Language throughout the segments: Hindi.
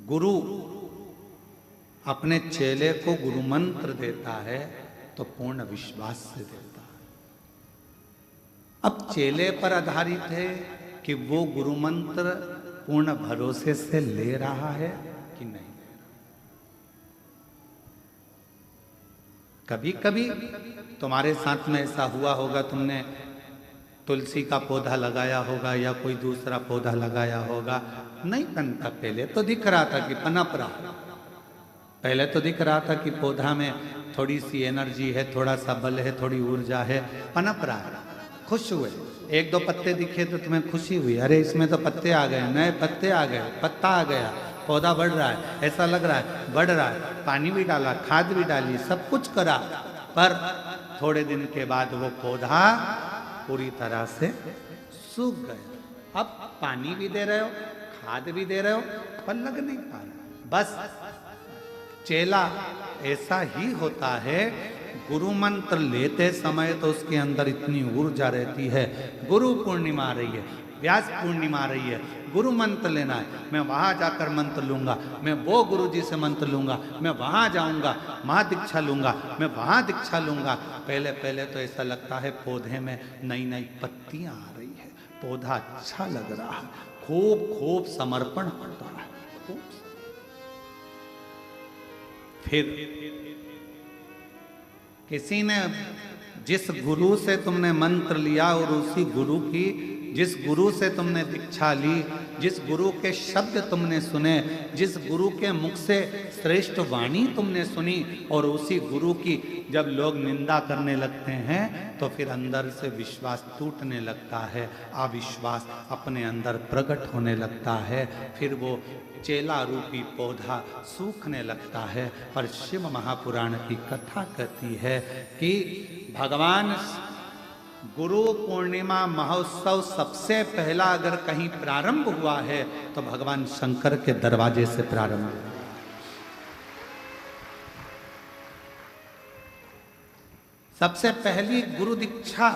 गुरु अपने चेले को गुरु मंत्र देता है तो पूर्ण विश्वास से देता है। अब चेले पर आधारित है कि वो गुरु मंत्र पूर्ण भरोसे से ले रहा है कि नहीं। कभी कभी तुम्हारे साथ में ऐसा हुआ होगा, तुमने तुलसी का पौधा लगाया होगा या कोई दूसरा पौधा लगाया होगा, नहीं पनता। पहले तो दिख रहा था कि पनप रहा, पहले तो दिख रहा था कि पौधा में थोड़ी सी एनर्जी है, थोड़ा सा बल है, थोड़ी ऊर्जा है, पनप रहा है, खुश हुए। एक दो पत्ते दिखे तो तुम्हें खुशी हुई, अरे इसमें तो पत्ते आ गए, नए पत्ते आ गए, पत्ता आ गया, पौधा बढ़ रहा है, ऐसा लग रहा है बढ़ रहा है। पानी भी डाला, खाद भी डाली, सब कुछ करा, पर थोड़े दिन के बाद वो पौधा पूरी तरह से सूख गया। अब पानी भी दे रहे हो, खाद भी दे रहे हो, पर लग नहीं पा रहा। बस चेला ऐसा ही होता है। गुरु मंत्र लेते समय तो उसके अंदर इतनी ऊर्जा रहती है, गुरु पूर्णिमा आ रही है, व्यास पूर्णिमा आ रही है, गुरु मंत्र लेना है, मैं वहां जाकर मंत्र लूंगा, मैं वो गुरु जी से मंत्र लूंगा, मैं वहां जाऊंगा, वहां दीक्षा लूंगा, मैं वहां दीक्षा लूंगा। पहले पहले तो ऐसा लगता है पौधे में नई नई पत्तियां आ रही है, पौधा अच्छा लग रहा है, खूब खूब समर्पण होता है, खूब। फिर किसी ने, जिस गुरु से तुमने मंत्र लिया और उसी गुरु की, जिस गुरु से तुमने दीक्षा ली, जिस गुरु के शब्द तुमने सुने, जिस गुरु के मुख से श्रेष्ठ वाणी तुमने सुनी, और उसी गुरु की जब लोग निंदा करने लगते हैं तो फिर अंदर से विश्वास टूटने लगता है, अविश्वास अपने अंदर प्रकट होने लगता है, फिर वो चेला रूपी पौधा सूखने लगता है। पर शिव महापुराण की कथा कहती है कि भगवान गुरु पूर्णिमा महोत्सव सबसे पहला अगर कहीं प्रारंभ हुआ है तो भगवान शंकर के दरवाजे से प्रारंभ हुआ। सबसे पहली गुरु दीक्षा,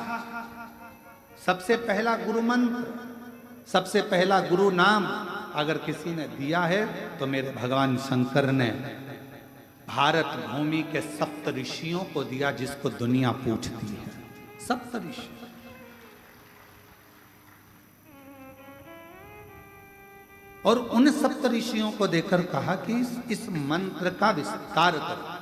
सबसे पहला गुरु मंत्र, सबसे पहला गुरु नाम अगर किसी ने दिया है तो मेरे भगवान शंकर ने भारत भूमि के सप्त ऋषियों को दिया, जिसको दुनिया पूछती है, सप्त ऋषि। और उन सप्त ऋषियों को देकर कहा कि इस मंत्र का विस्तार करो।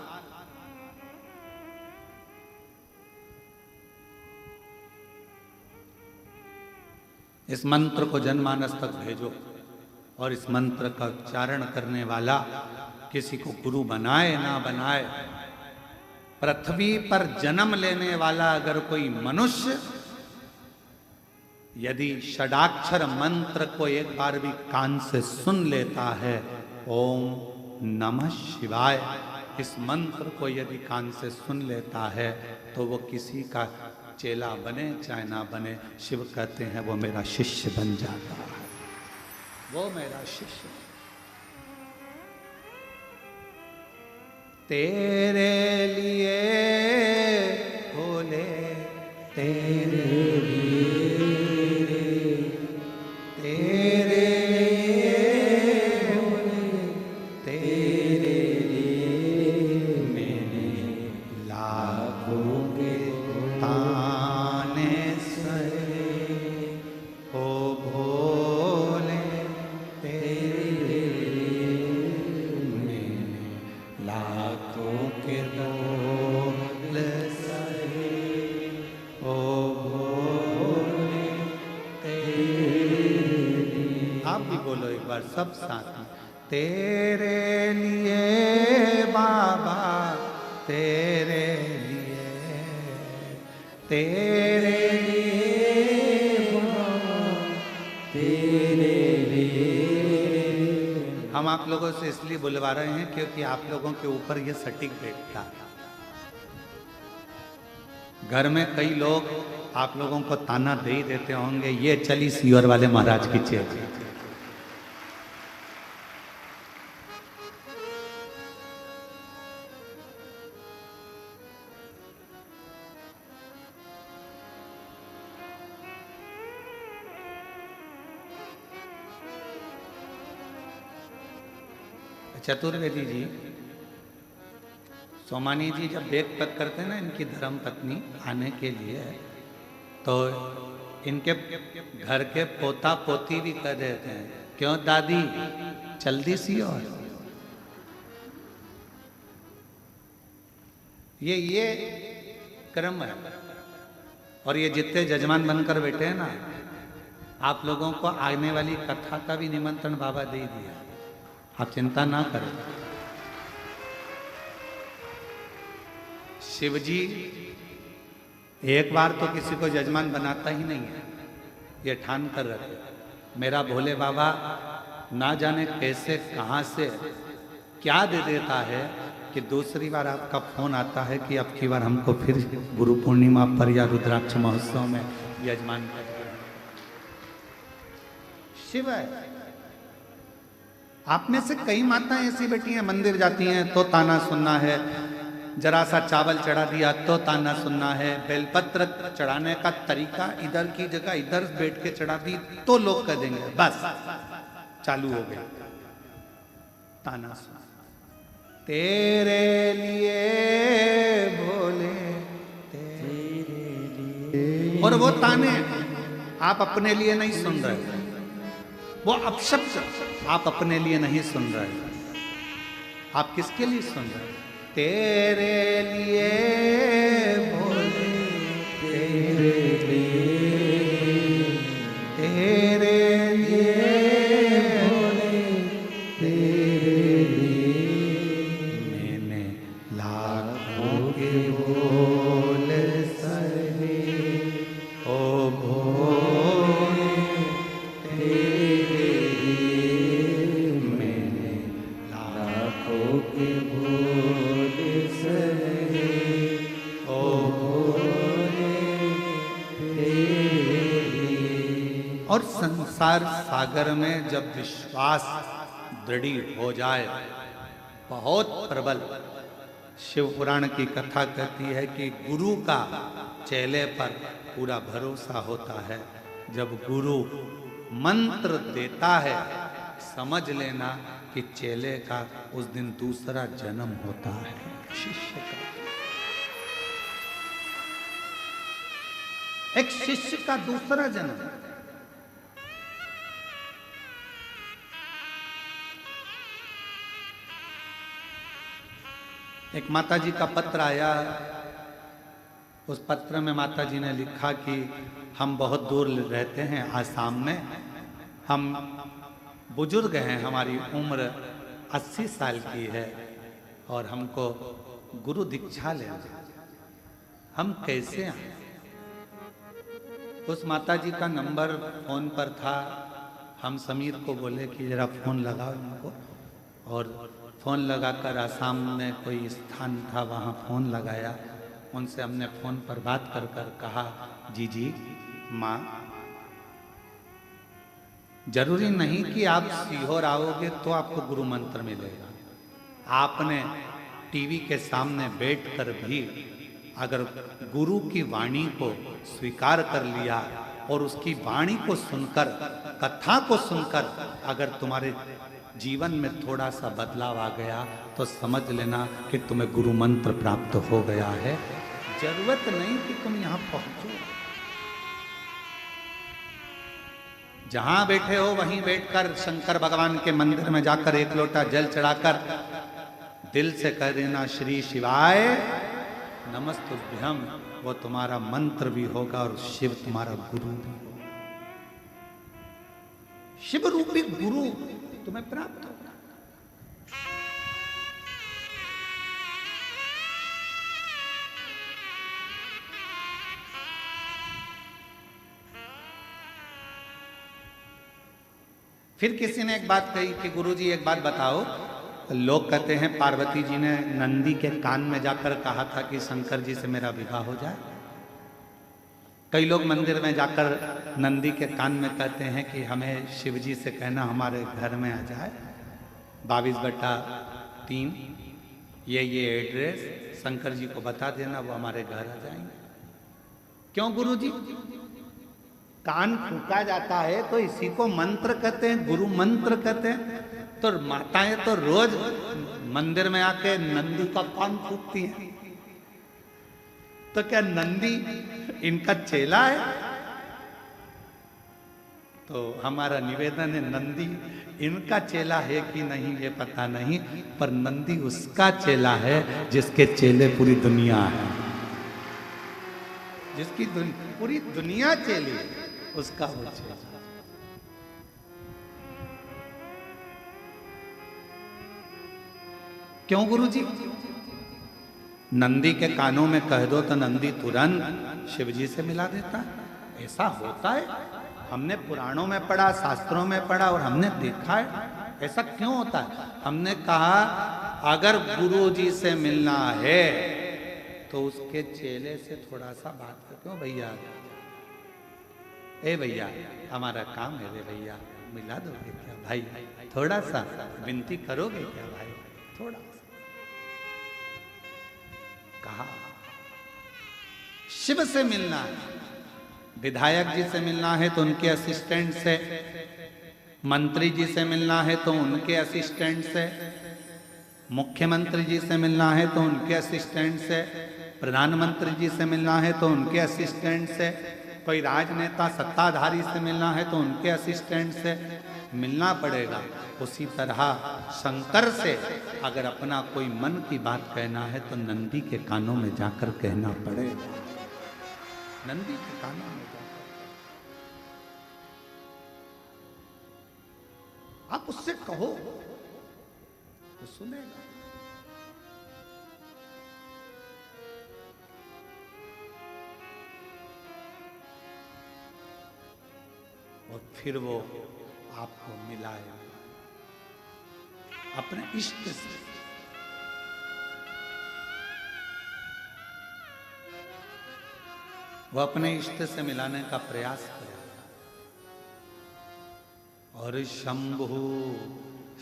इस मंत्र को जनमानस तक भेजो, और इस मंत्र का उच्चारण करने वाला किसी को गुरु बनाए ना बनाए, पृथ्वी पर जन्म लेने वाला अगर कोई मनुष्य यदि षडाक्षर मंत्र को एक बार भी कान से सुन लेता है, ओम नमः शिवाय, इस मंत्र को यदि कान से सुन लेता है तो वो किसी का चेला बने चाहे ना बने, शिव कहते हैं वो मेरा शिष्य बन जाता है, वो मेरा शिष्य। तेरे लिए भोले, तेरे लिए, तेरे लिए भोले, तेरे लिए मैंने लाखों के ताने सहे, ओ भोले तेरे लिए मैंने लाखों के बोल सहे, ओ भोले तेरे लिए। आप भी बोलो एक बार सब साथ में, तेरे लिए बाबा, तेरे लिए, तेरे लिए बाबा, तेरे लिए। हम आप लोगों से इसलिए बुलवा रहे हैं क्योंकि आप लोगों के ऊपर ये सटीक बैठता है। घर में कई लोग आप लोगों को ताना दे ही देते होंगे, ये चली सीवर वाले महाराज की चेल। चतुर्वेदी जी, सोमानी जी जब बेग पैक करते हैं ना इनकी धर्म पत्नी आने के लिए, तो इनके घर के पोता पोती भी कह देते हैं, क्यों दादी जल्दी सी। और ये क्रम है। और ये जितने जजमान बनकर बैठे हैं ना, आप लोगों को आने वाली कथा का भी निमंत्रण बाबा दे दिया, आप चिंता ना करें। शिव जी एक बार तो किसी को जजमान बनाता ही नहीं है, ये ठान कर रखे। मेरा भोले बाबा ना जाने कैसे कहां से क्या दे देता है कि दूसरी बार आपका फोन आता है कि अब की बार हमको फिर गुरु पूर्णिमा पर या रुद्राक्ष महोत्सव में यजमान कर। शिव है। आप में से कई माताएं ऐसी बैठी हैं, मंदिर जाती हैं तो ताना सुनना है, जरा सा चावल चढ़ा दिया तो ताना सुनना है, बेलपत्र चढ़ाने का तरीका इधर की जगह इधर बैठ के चढ़ा दी तो लोग कह देंगे बस चालू हो गया ताना सुना। तेरे लिए भोले तेरे लिए। और वो ताने आप अपने लिए नहीं सुन रहे, वो अपशब्द आप अपने लिए नहीं सुन रहे, आप किसके लिए सुन रहे? तेरे लिए भोले तेरे लिए, तेरे लिए भोले तेरे लिए। मैंने लाखों के बोल सहे ओ भोले तेरे लिए, मैंने लाखों के और संसार सागर में जब विश्वास दृढ़ हो जाए बहुत प्रबल। शिव पुराण की कथा कहती है कि गुरु का चेले पर पूरा भरोसा होता है। जब गुरु मंत्र देता है समझ लेना कि चेले का उस दिन दूसरा जन्म होता है, शिष्य का। एक शिष्य का दूसरा जन्म। एक माताजी का पत्र आया, उस पत्र में माताजी ने लिखा कि हम बहुत दूर रहते हैं आसाम में, हम बुजुर्ग हैं, हमारी उम्र 80 साल की है और हमको गुरु दीक्षा लेना, हम कैसे आए? उस माताजी का नंबर फोन पर था। हम समीर को बोले कि जरा फोन लगाओ इनको, और फ़ोन लगाकर आसाम में कोई स्थान था वहाँ फ़ोन लगाया। उनसे हमने फ़ोन पर बात कर कर कहा, जी माँ, जरूरी नहीं कि आप सीहोर आओगे तो आपको गुरु मंत्र मिलेगा। आपने टीवी के सामने बैठकर भी अगर गुरु की वाणी को स्वीकार कर लिया और उसकी वाणी को सुनकर, कथा को सुनकर अगर तुम्हारे जीवन में थोड़ा सा बदलाव आ गया तो समझ लेना कि तुम्हें गुरु मंत्र प्राप्त हो गया है। जरूरत नहीं कि तुम यहां पहुंचो, जहां बैठे हो वहीं बैठकर शंकर भगवान के मंदिर में जाकर एक लोटा जल चढ़ाकर दिल से कह देना श्री शिवाय नमस्तुभ्यम, वो तुम्हारा मंत्र भी होगा और शिव तुम्हारा गुरु भी होगा। शिव रूपी गुरु तुम्हें प्राप्त होगा। फिर किसी ने एक बात कही कि गुरुजी एक बात बताओ, लोग कहते हैं पार्वती जी ने नंदी के कान में जाकर कहा था कि शंकर जी से मेरा विवाह हो जाए। कई लोग मंदिर में जाकर नंदी के कान में कहते हैं कि हमें शिव जी से कहना हमारे घर में आ जाए। 22/3 ये एड्रेस शंकर जी को बता देना, वो हमारे घर आ जाएंगे। क्यों गुरुजी? कान फूका जाता है तो इसी को मंत्र कहते हैं, गुरु मंत्र कहते हैं। तो माताएं तो रोज मंदिर में आके नंदी का कान फूकती हैं, तो क्या नंदी इनका चेला है? तो हमारा निवेदन है, नंदी इनका चेला है कि नहीं ये पता नहीं, पर नंदी उसका चेला है जिसके चेले पूरी दुनिया है, जिसकी पूरी दुनिया चेली है, उसका वो चेला। क्यों गुरुजी? नंदी के कानों में कह दो तो नंदी तुरंत शिव जी से मिला देता है। ऐसा होता है, हमने पुराणों में पढ़ा, शास्त्रों में पढ़ा और हमने देखा है। ऐसा क्यों होता है? हमने कहा अगर गुरु जी से मिलना है तो उसके चेले से थोड़ा सा बात कर। क्यों भैया, ए भैया हमारा काम है, रे भैया मिला दोगे क्या भाई? थोड़ा सा विनती करोगे क्या भाई? थोड़ा सा कहा। शिव से मिलना है, विधायक जी से मिलना है तो उनके असिस्टेंट से, मंत्री जी से मिलना है तो उनके असिस्टेंट से, मुख्यमंत्री जी से मिलना है तो उनके असिस्टेंट से, प्रधानमंत्री जी से मिलना है तो उनके असिस्टेंट से, कोई राजनेता सत्ताधारी से मिलना है तो उनके असिस्टेंट से मिलना पड़ेगा। उसी तरह शंकर से अगर अपना कोई मन की बात कहना है तो नंदी के कानों में जाकर कहना पड़ेगा। नंदी के कानों में जाकर आप उससे कहो तो सुनेगा। और फिर वो आपको मिलाएगा अपने इष्ट से। वो अपने इष्ट से मिलाने का प्रयास करेगा। और शंभु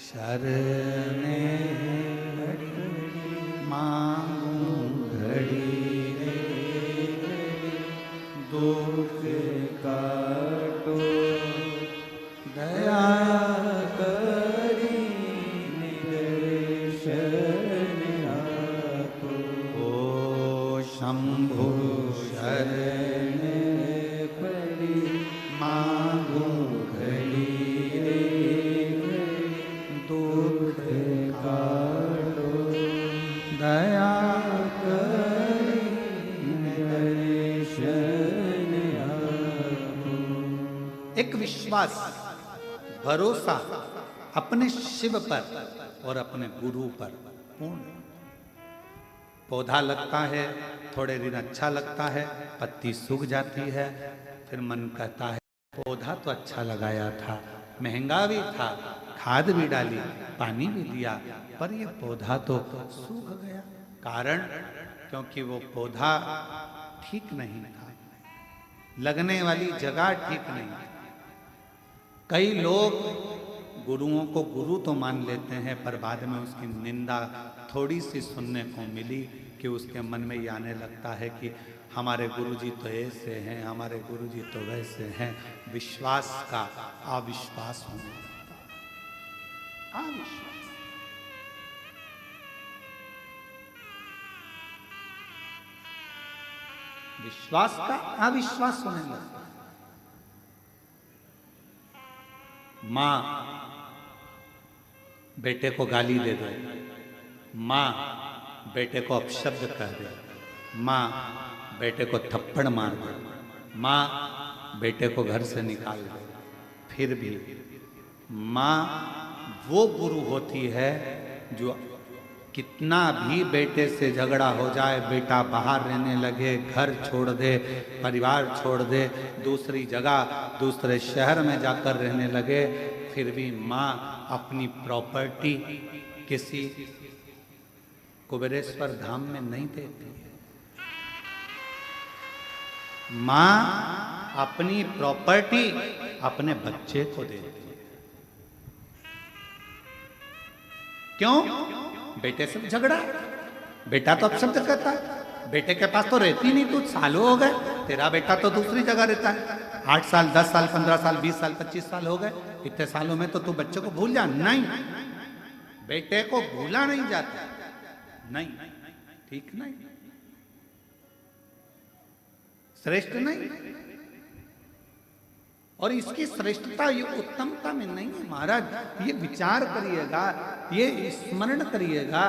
शरणे मांगू घड़ी दुख काटो दया करी निर्दर्शन आपो। ओ शंभु शरण पड़ी मांगू घड़ी दुख काटो दया करी निर्दर्शन आपो। एक विश्वास, भरोसा अपने शिव पर और अपने गुरु पर पूर्ण। पौधा लगता है, थोड़े दिन अच्छा लगता है, पत्ती सूख जाती है, फिर मन कहता है पौधा तो अच्छा लगाया था, महंगा भी था, खाद भी डाली, पानी भी दिया, पर ये पौधा तो सूख गया। कारण क्योंकि वो पौधा ठीक नहीं था, लगने वाली जगह ठीक नहीं थी। कई लोग गुरुओं को गुरु तो मान लेते हैं, पर बाद में उसकी निंदा थोड़ी सी सुनने को मिली कि उसके मन में ये आने लगता है कि हमारे गुरुजी तो ऐसे हैं, हमारे गुरुजी तो वैसे हैं। विश्वास का अविश्वास होने लगता है। अविश्वास, विश्वास का अविश्वास होने लगता है। मां बेटे को गाली दे दे, मां बेटे को अपशब्द कह दे, मां बेटे को थप्पड़ मार दे, मां बेटे को घर से निकाल दे, फिर भी मां वो गुरु होती है जो कितना भी बेटे से झगड़ा हो जाए, बेटा बाहर रहने लगे, घर छोड़ दे, परिवार छोड़ दे, दूसरी जगह दूसरे शहर में जाकर रहने लगे, फिर भी माँ अपनी प्रॉपर्टी किसी कुबेरेश्वर धाम में नहीं देती है। माँ अपनी प्रॉपर्टी अपने बच्चे को देती है। क्यों? बेटे से झगड़ा, बेटा तो अपशब्द कहता है, बेटे के पास तो रहती नहीं, तू सालों हो गए, तेरा बेटा तो दूसरी जगह रहता है, 8 साल 10 साल 15 साल 20 साल 25 साल हो गए, इतने सालों में तो तू बच्चे को भूल जा। नहीं, बेटे को भूला नहीं जाता, नहीं, ठीक नहीं, श्रेष्ठ नहीं। और इसकी श्रेष्ठता ये उत्तमता में नहीं है महाराज। ये विचार करिएगा, ये स्मरण करिएगा,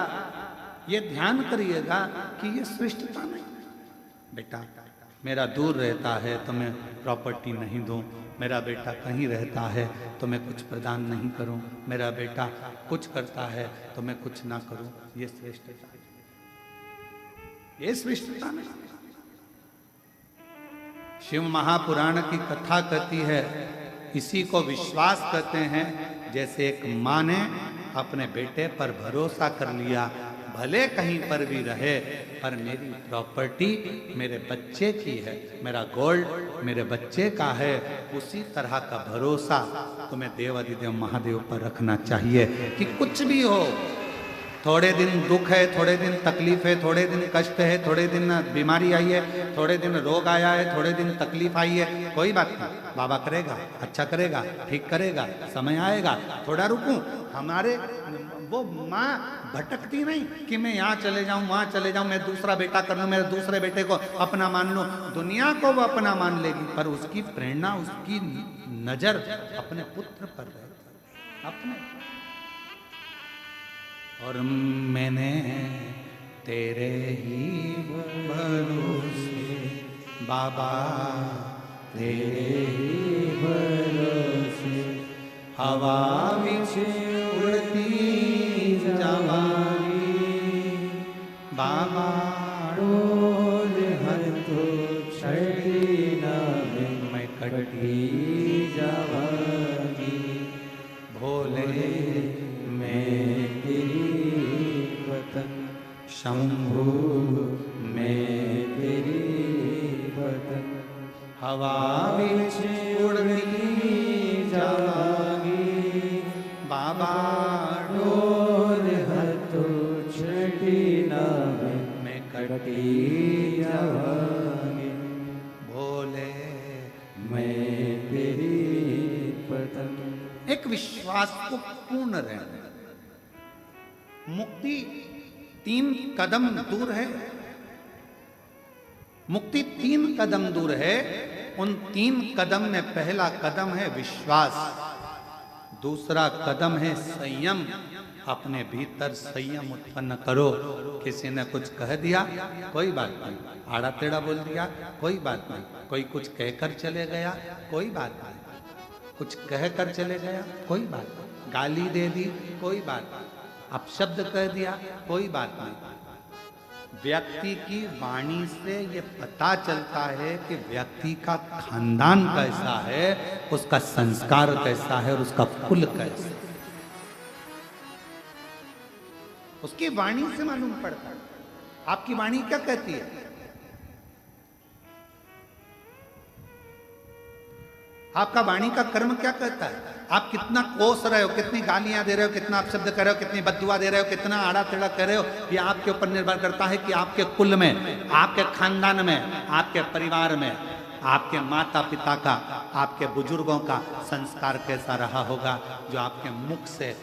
ये ध्यान करिएगा कि ये श्रेष्ठता नहीं। बेटा मेरा दूर रहता है तो मैं प्रॉपर्टी नहीं दूं, मेरा बेटा कहीं रहता है तो मैं कुछ प्रदान नहीं करूं, मेरा बेटा कुछ करता है तो मैं कुछ ना करूं, ये श्रेष्ठता, ये श्रेष्ठता नहीं। शिव महापुराण की कथा कहती है, इसी को विश्वास कहते हैं। जैसे एक माँ ने अपने बेटे पर भरोसा कर लिया, भले कहीं पर भी रहे पर मेरी प्रॉपर्टी मेरे बच्चे की है, मेरा गोल्ड मेरे बच्चे का है, उसी तरह का भरोसा तुम्हें देवाधिदेव महादेव पर रखना चाहिए कि कुछ भी हो, थोड़े दिन दुख है, थोड़े दिन तकलीफ है, थोड़े दिन कष्ट है, थोड़े दिन बीमारी आई है, थोड़े दिन रोग आया है, थोड़े दिन तकलीफ आई है, कोई बात नहीं, बाबा करेगा, अच्छा करेगा, ठीक करेगा, समय आएगा, थोड़ा रुकूं। हमारे वो माँ भटकती नहीं कि मैं यहाँ चले जाऊं, वहां चले जाऊं, मैं दूसरा बेटा कर लूं, मेरे दूसरे बेटे को अपना मान लूं। दुनिया को वो अपना मान लेगी पर उसकी प्रेरणा, उसकी नजर अपने पुत्र पर रहेगी, अपने। और मैंने तेरे ही भरोसे बाबा, तेरे ही भरोसे हवा विच उड़ती जावांगी बाबा, डोल हर तो छड़ी ना मैं कटी जावांगी, भोले मैं शंभु मैं तेरी बदन, हवा विच उड़ती जावांगी बाबा, डोल हथो छड़ी ना मैं कटी जावांगी, भोले मैं तेरी बदन। एक विश्वास को पूर्ण रहना। मुक्ति 3 कदम दूर है, मुक्ति 3 कदम दूर है। उन 3 कदम में पहला कदम है विश्वास, दूसरा कदम है संयम। अपने भीतर संयम उत्पन्न करो। किसी ने कुछ कह दिया, कोई बात नहीं, आड़ा टेढ़ा बोल दिया, कोई बात नहीं, कोई कुछ कहकर चले गया, कोई बात नहीं, कुछ कहकर चले गया, कोई बात नहीं, गाली दे दी, कोई बात नहीं, अपशब्द कह दिया, कोई बात नहीं। व्यक्ति की वाणी से ये पता चलता है कि व्यक्ति का खानदान कैसा है, उसका संस्कार कैसा है और उसका कुल कैसा है, उसकी वाणी से मालूम पड़ता है। आपकी वाणी क्या कहती है? आपका वाणी का कर्म क्या कहता है? आप कितना कोस रहे हो, कितनी गालियां दे रहे हो, कितना अपशब्द कर रहे हो, कितनी बद्दुआ दे रहे हो, कितना आड़ा टेढ़ा कर रहे हो, ये आपके ऊपर निर्भर करता है कि आपके कुल में, आपके खानदान में, आपके परिवार में, आपके माता पिता का, आपके बुजुर्गों का संस्कार कैसा रहा होगा, जो आपके मुख से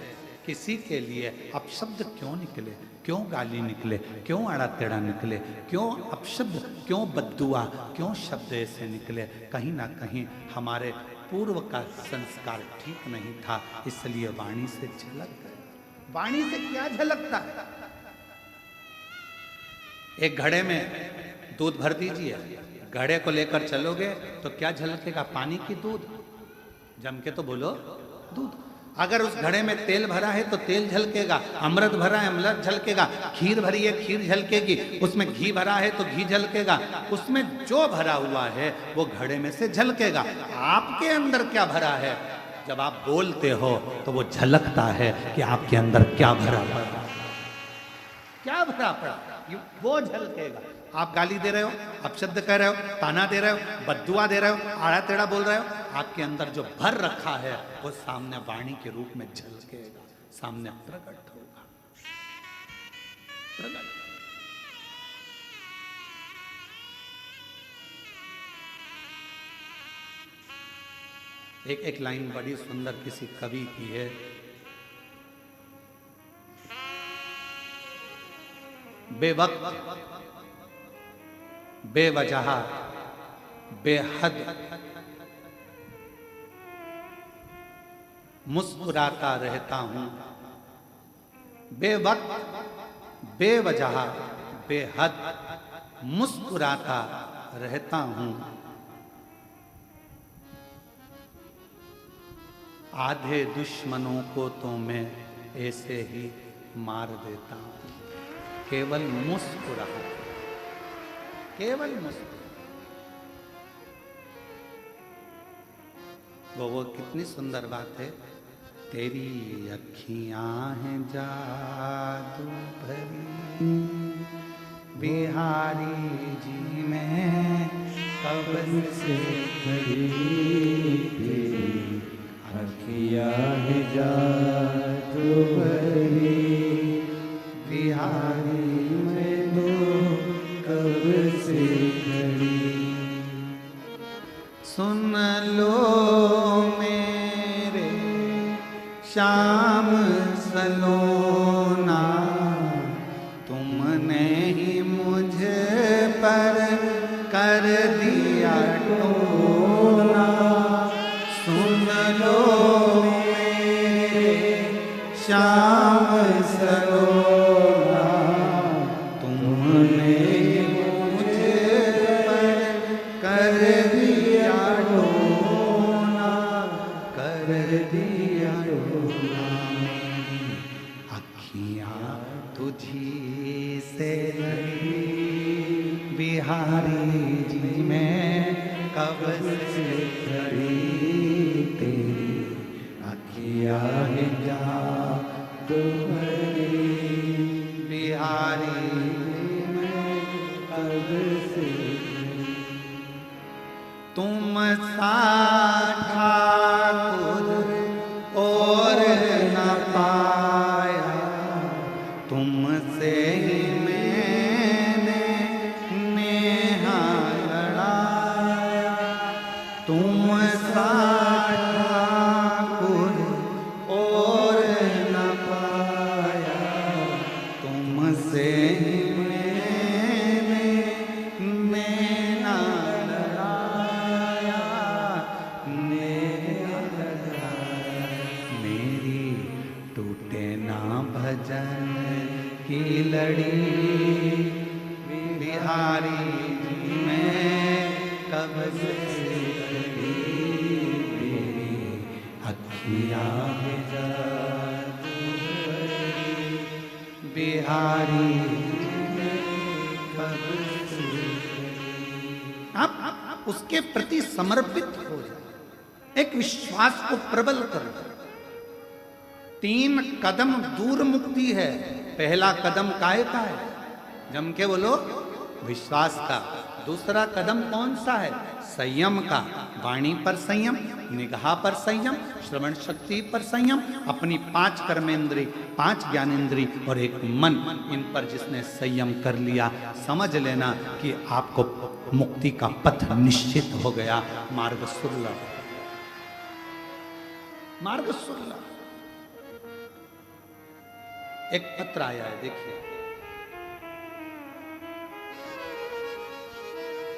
किसी के लिए अपशब्द क्यों निकले, क्यों गाली निकले, क्यों आड़ा टेढ़ा निकले, क्यों अपशब्द, क्यों बद्दुआ, क्यों शब्द ऐसे निकले। कहीं ना कहीं हमारे पूर्व का संस्कार ठीक नहीं था, इसलिए वाणी से झलक गए। वाणी से क्या झलकता है? एक घड़े में दूध भर दीजिए, घड़े को लेकर चलोगे तो क्या झलकेगा? पानी की दूध। जम के तो बोलो, दूध। अगर उस घड़े में तेल भरा है तो तेल झलकेगा, अमृत भरा है अमृत झलकेगा, खीर भरी है खीर झलकेगी, उसमें घी भरा है तो घी झलकेगा, उसमें जो भरा हुआ है वो घड़े में से झलकेगा। आपके अंदर क्या भरा है? जब आप बोलते हो तो वो झलकता है कि आपके अंदर क्या भरा पड़ा, क्या भरा पड़ा, वो झलकेगा। आप गाली दे रहे हो, अपशब्द कह रहे हो, ताना दे रहे हो, बद्दुआ दे रहे हो, आड़ा टेढ़ा बोल रहे हो, आपके अंदर जो भर रखा है वो सामने वाणी के रूप में झलकेगा, सामने प्रकट होगा। प्रकट। एक लाइन बड़ी सुंदर किसी कवि की है, बेवक्त, बेवजह, बेहद मुस्कुराता रहता हूं। बेवक्त, बेवजह, बेहद मुस्कुराता रहता हूं। आधे दुश्मनों को तो मैं ऐसे ही मार देता हूं, केवल मुस्कुरा, केवल मुस्कुरा। वो कितनी सुंदर बात है। तेरी अखियां हैं जादू भरी, बिहारी जी में कब से खड़ी, तेरी अखियां हैं जादू भरी, बिहारी में तो कब से खड़ी। सुन लो मेरे श्याम सलोना, तुमने ही मुझ पर कर दिया टोना। सुन लो मेरे श्याम सलोना, तुमने ही मुझ पर कर दिया टोना, कर दिया टोना। अखियां तुझी से लगी, बिहारी जी में कब से खड़ी, तेरी अखियां हैं जादू भरी, बिहारी जी में कब से। तुम सा ठाकुर और न पाया, तुमसे ही मैंने नेहा लड़ाया। तुम सा ठाकुर और न पाया, तुमसे ही मैंने नेहा लड़ाया, नेहा लड़ाया। मेरी टूटे ना भजन की लड़ी, बिहारी जी में कब से खड़ी, मेरी अखियां हैं जादू भरी, बिहारी जी में कब से खड़ी। आप उसके प्रति समर्पित हो जाए, एक विश्वास को प्रबल कर। 3 कदम दूर मुक्ति है। पहला कदम काहे का है? जम के बोलो, विश्वास का। दूसरा कदम कौन सा है? संयम का। वाणी पर संयम, निगाह पर संयम, श्रवण शक्ति पर संयम, अपनी 5 कर्मेंद्री, 5 ज्ञानेंद्री और एक मन, इन पर जिसने संयम कर लिया, समझ लेना कि आपको मुक्ति का पथ निश्चित हो गया। मार्ग सुलभ, मार्ग सुलभ। एक पत्र आया है, देखिए।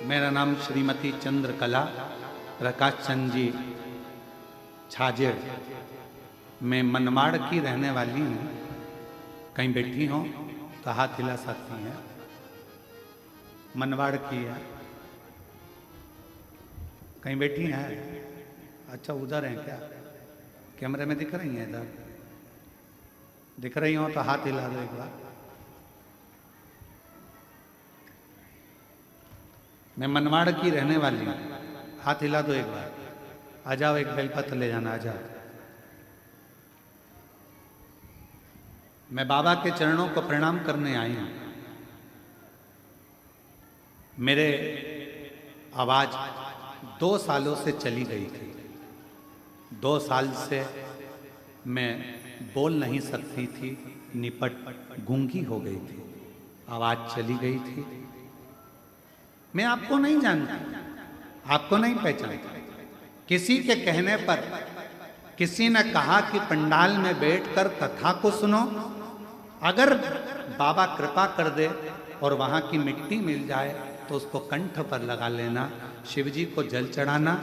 मेरा नाम श्रीमती चंद्रकला प्रकाश चंद जी छाजेड़, मैं मनमाड़ की रहने वाली हूँ। कहीं बैठी हो तो हाथ हिला सकती हैं। मनमाड़ की है। कहीं बैठी हैं? अच्छा, उधर हैं क्या? कैमरे में दिख रही हैं? इधर दिख रही हो तो हाथ हिला दो एक बार। मैं मनमाड़ की रहने वाली हूँ, हाथ हिला दो एक बार। आ जाओ, एक बेलपत्र ले जाना, आ जाओ। मैं बाबा के चरणों को प्रणाम करने आई हूँ। मेरे आवाज 2 सालों से चली गई थी। 2 साल से मैं बोल नहीं सकती थी, निपट गूंगी हो गई थी, आवाज चली गई थी। मैं आपको नहीं जानती, आपको नहीं पहचानती। किसी के कहने पर किसी ने कहा कि पंडाल में बैठकर कथा को सुनो। अगर बाबा कृपा कर दे और वहाँ की मिट्टी मिल जाए तो उसको कंठ पर लगा लेना, शिव जी को जल चढ़ाना,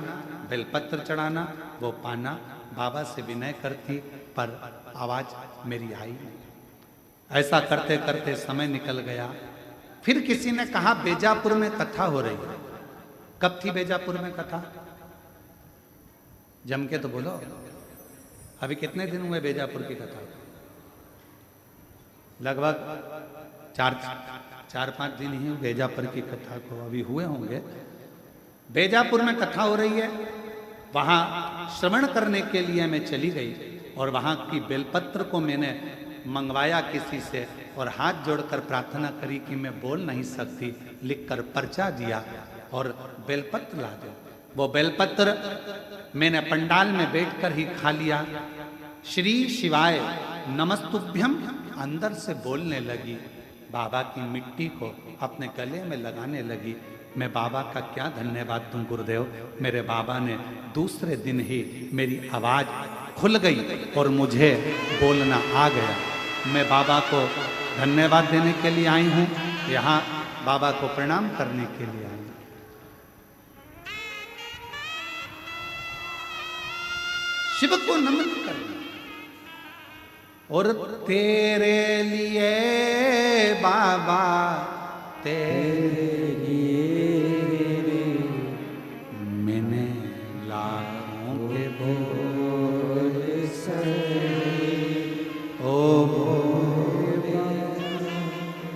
बेलपत्र चढ़ाना, वो पाना। बाबा से विनय करती पर आवाज मेरी आई नहीं। ऐसा करते करते समय निकल गया। फिर किसी ने कहा बेजापुर में कथा हो रही है। कब थी बेजापुर में कथा? जम के तो बोलो, अभी कितने दिन हुए बेजापुर की कथा? लगभग चार पांच दिन ही बेजापुर की कथा को अभी हुए होंगे। बेजापुर में कथा हो रही है, वहां श्रवण करने के लिए मैं चली गई और वहां की बेलपत्र को मैंने मंगवाया किसी से और हाथ जोड़कर प्रार्थना करी कि मैं बोल नहीं सकती, लिखकर पर्चा दिया और बेलपत्र ला दो। वो बेलपत्र मैंने पंडाल में बैठकर ही खा लिया। श्री शिवाय नमस्तुभ्यम अंदर से बोलने लगी, बाबा की मिट्टी को अपने गले में लगाने लगी। मैं बाबा का क्या धन्यवाद दूं गुरुदेव, मेरे बाबा ने दूसरे दिन ही मेरी आवाज खुल गई और मुझे बोलना आ गया। मैं बाबा को धन्यवाद देने के लिए आई हूँ, यहाँ बाबा को प्रणाम करने के लिए आई हूँ। शिव को नमन करना और तेरे लिए बाबा, तेरे लिए मैंने लाखों के बोल से ओ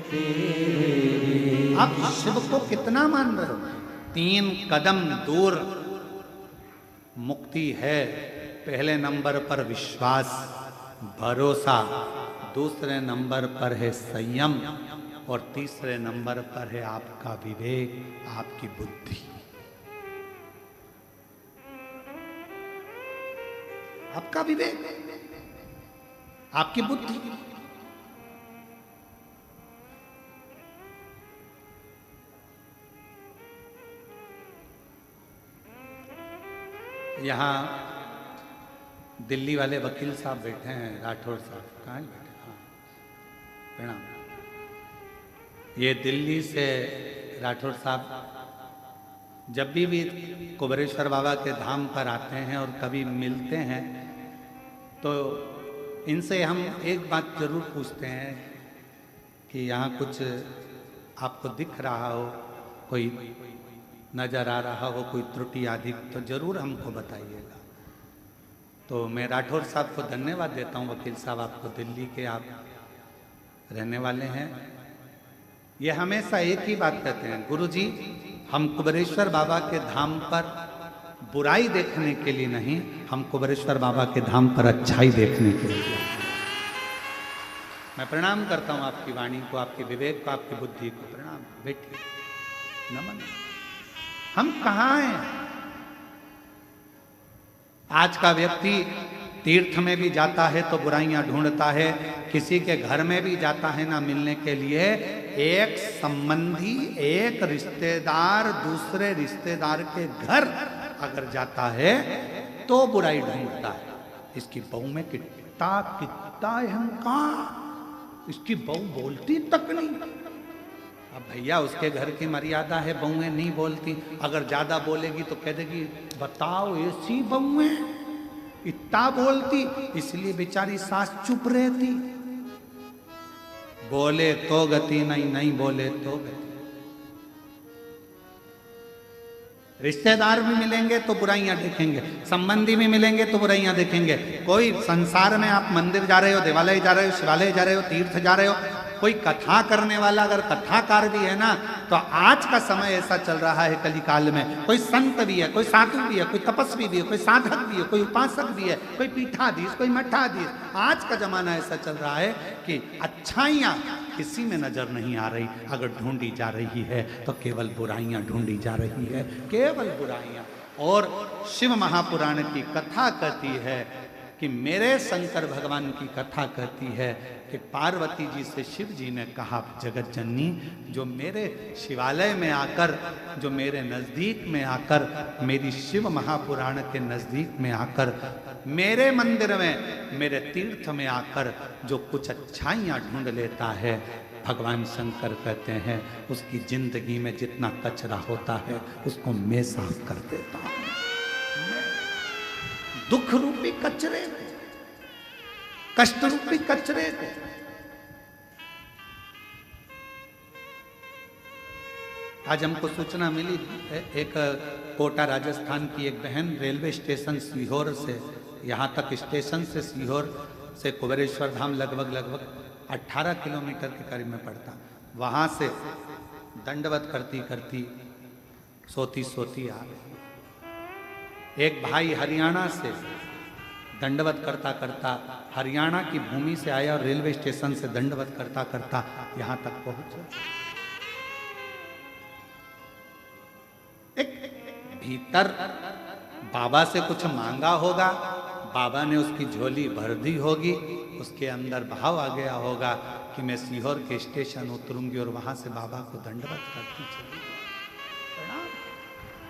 तेरे। आप शिव को कितना मान रहे हो? 3 कदम दूर मुक्ति है। पहले नंबर पर विश्वास, भरोसा, दूसरे नंबर पर है संयम और तीसरे नंबर पर है आपका विवेक, आपकी बुद्धि। आपका विवेक, आपकी बुद्धि। यहाँ दिल्ली वाले वकील साहब बैठे हैं, राठौर साहब। कहाँ बैठे? हाँ, प्रणाम। ये दिल्ली से राठौर साहब जब भी कुबेरेश्वर बाबा के धाम पर आते हैं और कभी मिलते हैं तो इनसे हम एक बात जरूर पूछते हैं कि यहाँ कुछ आपको दिख रहा हो, कोई नजर आ रहा हो, कोई त्रुटि आदि, तो जरूर हमको बताइएगा। तो मैं राठौर साहब को धन्यवाद देता हूँ। वकील साहब, आपको दिल्ली के आप रहने वाले हैं। ये हमेशा एक ही बात कहते हैं, गुरुजी हम कुबेरेश्वर बाबा के धाम पर बुराई देखने के लिए नहीं, हम कुबेरेश्वर बाबा के धाम पर अच्छाई देखने के लिए। मैं प्रणाम करता हूँ आपकी वाणी को, आपके विवेक को, आपकी बुद्धि को प्रणाम। बैठिए, नमन। हम कहाँ हैं? आज का व्यक्ति तीर्थ में भी जाता है तो बुराइयां ढूंढता है, किसी के घर में भी जाता है ना मिलने के लिए। एक संबंधी, एक रिश्तेदार दूसरे रिश्तेदार के घर अगर जाता है तो बुराई ढूंढता है। इसकी बहू में कितना अहंकार, इसकी बहू बोलती तक नहीं। अब भैया उसके घर की मर्यादा है, बहुएं नहीं बोलती। अगर ज्यादा बोलेगी तो कह देगी बताओ ऐसी बहुएं इतना बोलती, इसलिए बेचारी सास चुप रहती। बोले तो गति नहीं, नहीं बोले तो गति। रिश्तेदार भी मिलेंगे तो बुराइयां देखेंगे, संबंधी भी मिलेंगे तो बुराइयां देखेंगे। कोई संसार में आप मंदिर जा रहे हो, देवालय जा रहे हो, शिवालय जा रहे हो, तीर्थ जा रहे हो, कोई कथा करने वाला अगर कथाकार भी है ना, तो आज का समय ऐसा चल रहा है कली काल में, कोई संत भी है, कोई साधु भी है, कोई तपस्वी भी है, कोई साधक भी है, कोई उपासक भी है, कोई पीठाधीश, कोई मठाधीश। आज का जमाना ऐसा चल रहा है कि अच्छाइयाँ किसी में नजर नहीं आ रही। अगर ढूंढी जा रही है तो केवल बुराइयां ढूंढी जा रही है, केवल बुराइयां। और शिव महापुराण की कथा कहती है कि मेरे शंकर भगवान की कथा कहती है कि पार्वती जी से शिव जी ने कहा, जगत जननी, जो मेरे शिवालय में आकर, जो मेरे नज़दीक में आकर, मेरी शिव महापुराण के नज़दीक में आकर, मेरे मंदिर में, मेरे तीर्थ में आकर जो कुछ अच्छाइयाँ ढूंढ लेता है, भगवान शंकर कहते हैं उसकी जिंदगी में जितना कचरा होता है उसको मैं साफ कर देता हूं। दुख रूपी कचरे को, कष्ट रूपी कचरे को। आज हमको सूचना मिली, एक कोटा राजस्थान की एक बहन रेलवे स्टेशन सीहोर से, यहाँ तक स्टेशन से सीहोर से कुबेरेश्वर धाम लगभग 18 किलोमीटर के करीब में पड़ता, वहाँ से दंडवत करती करती सोती आ गई। एक भाई हरियाणा से दंडवत करता करता हरियाणा की भूमि से आया और रेलवे स्टेशन से दंडवत करता करता यहाँ तक पहुंचा। एक भीतर बाबा से कुछ मांगा होगा, बाबा ने उसकी झोली भर दी होगी, उसके अंदर भाव आ गया होगा कि मैं सीहोर के स्टेशन उतरूंगी और वहां से बाबा को दंडवत करती चली।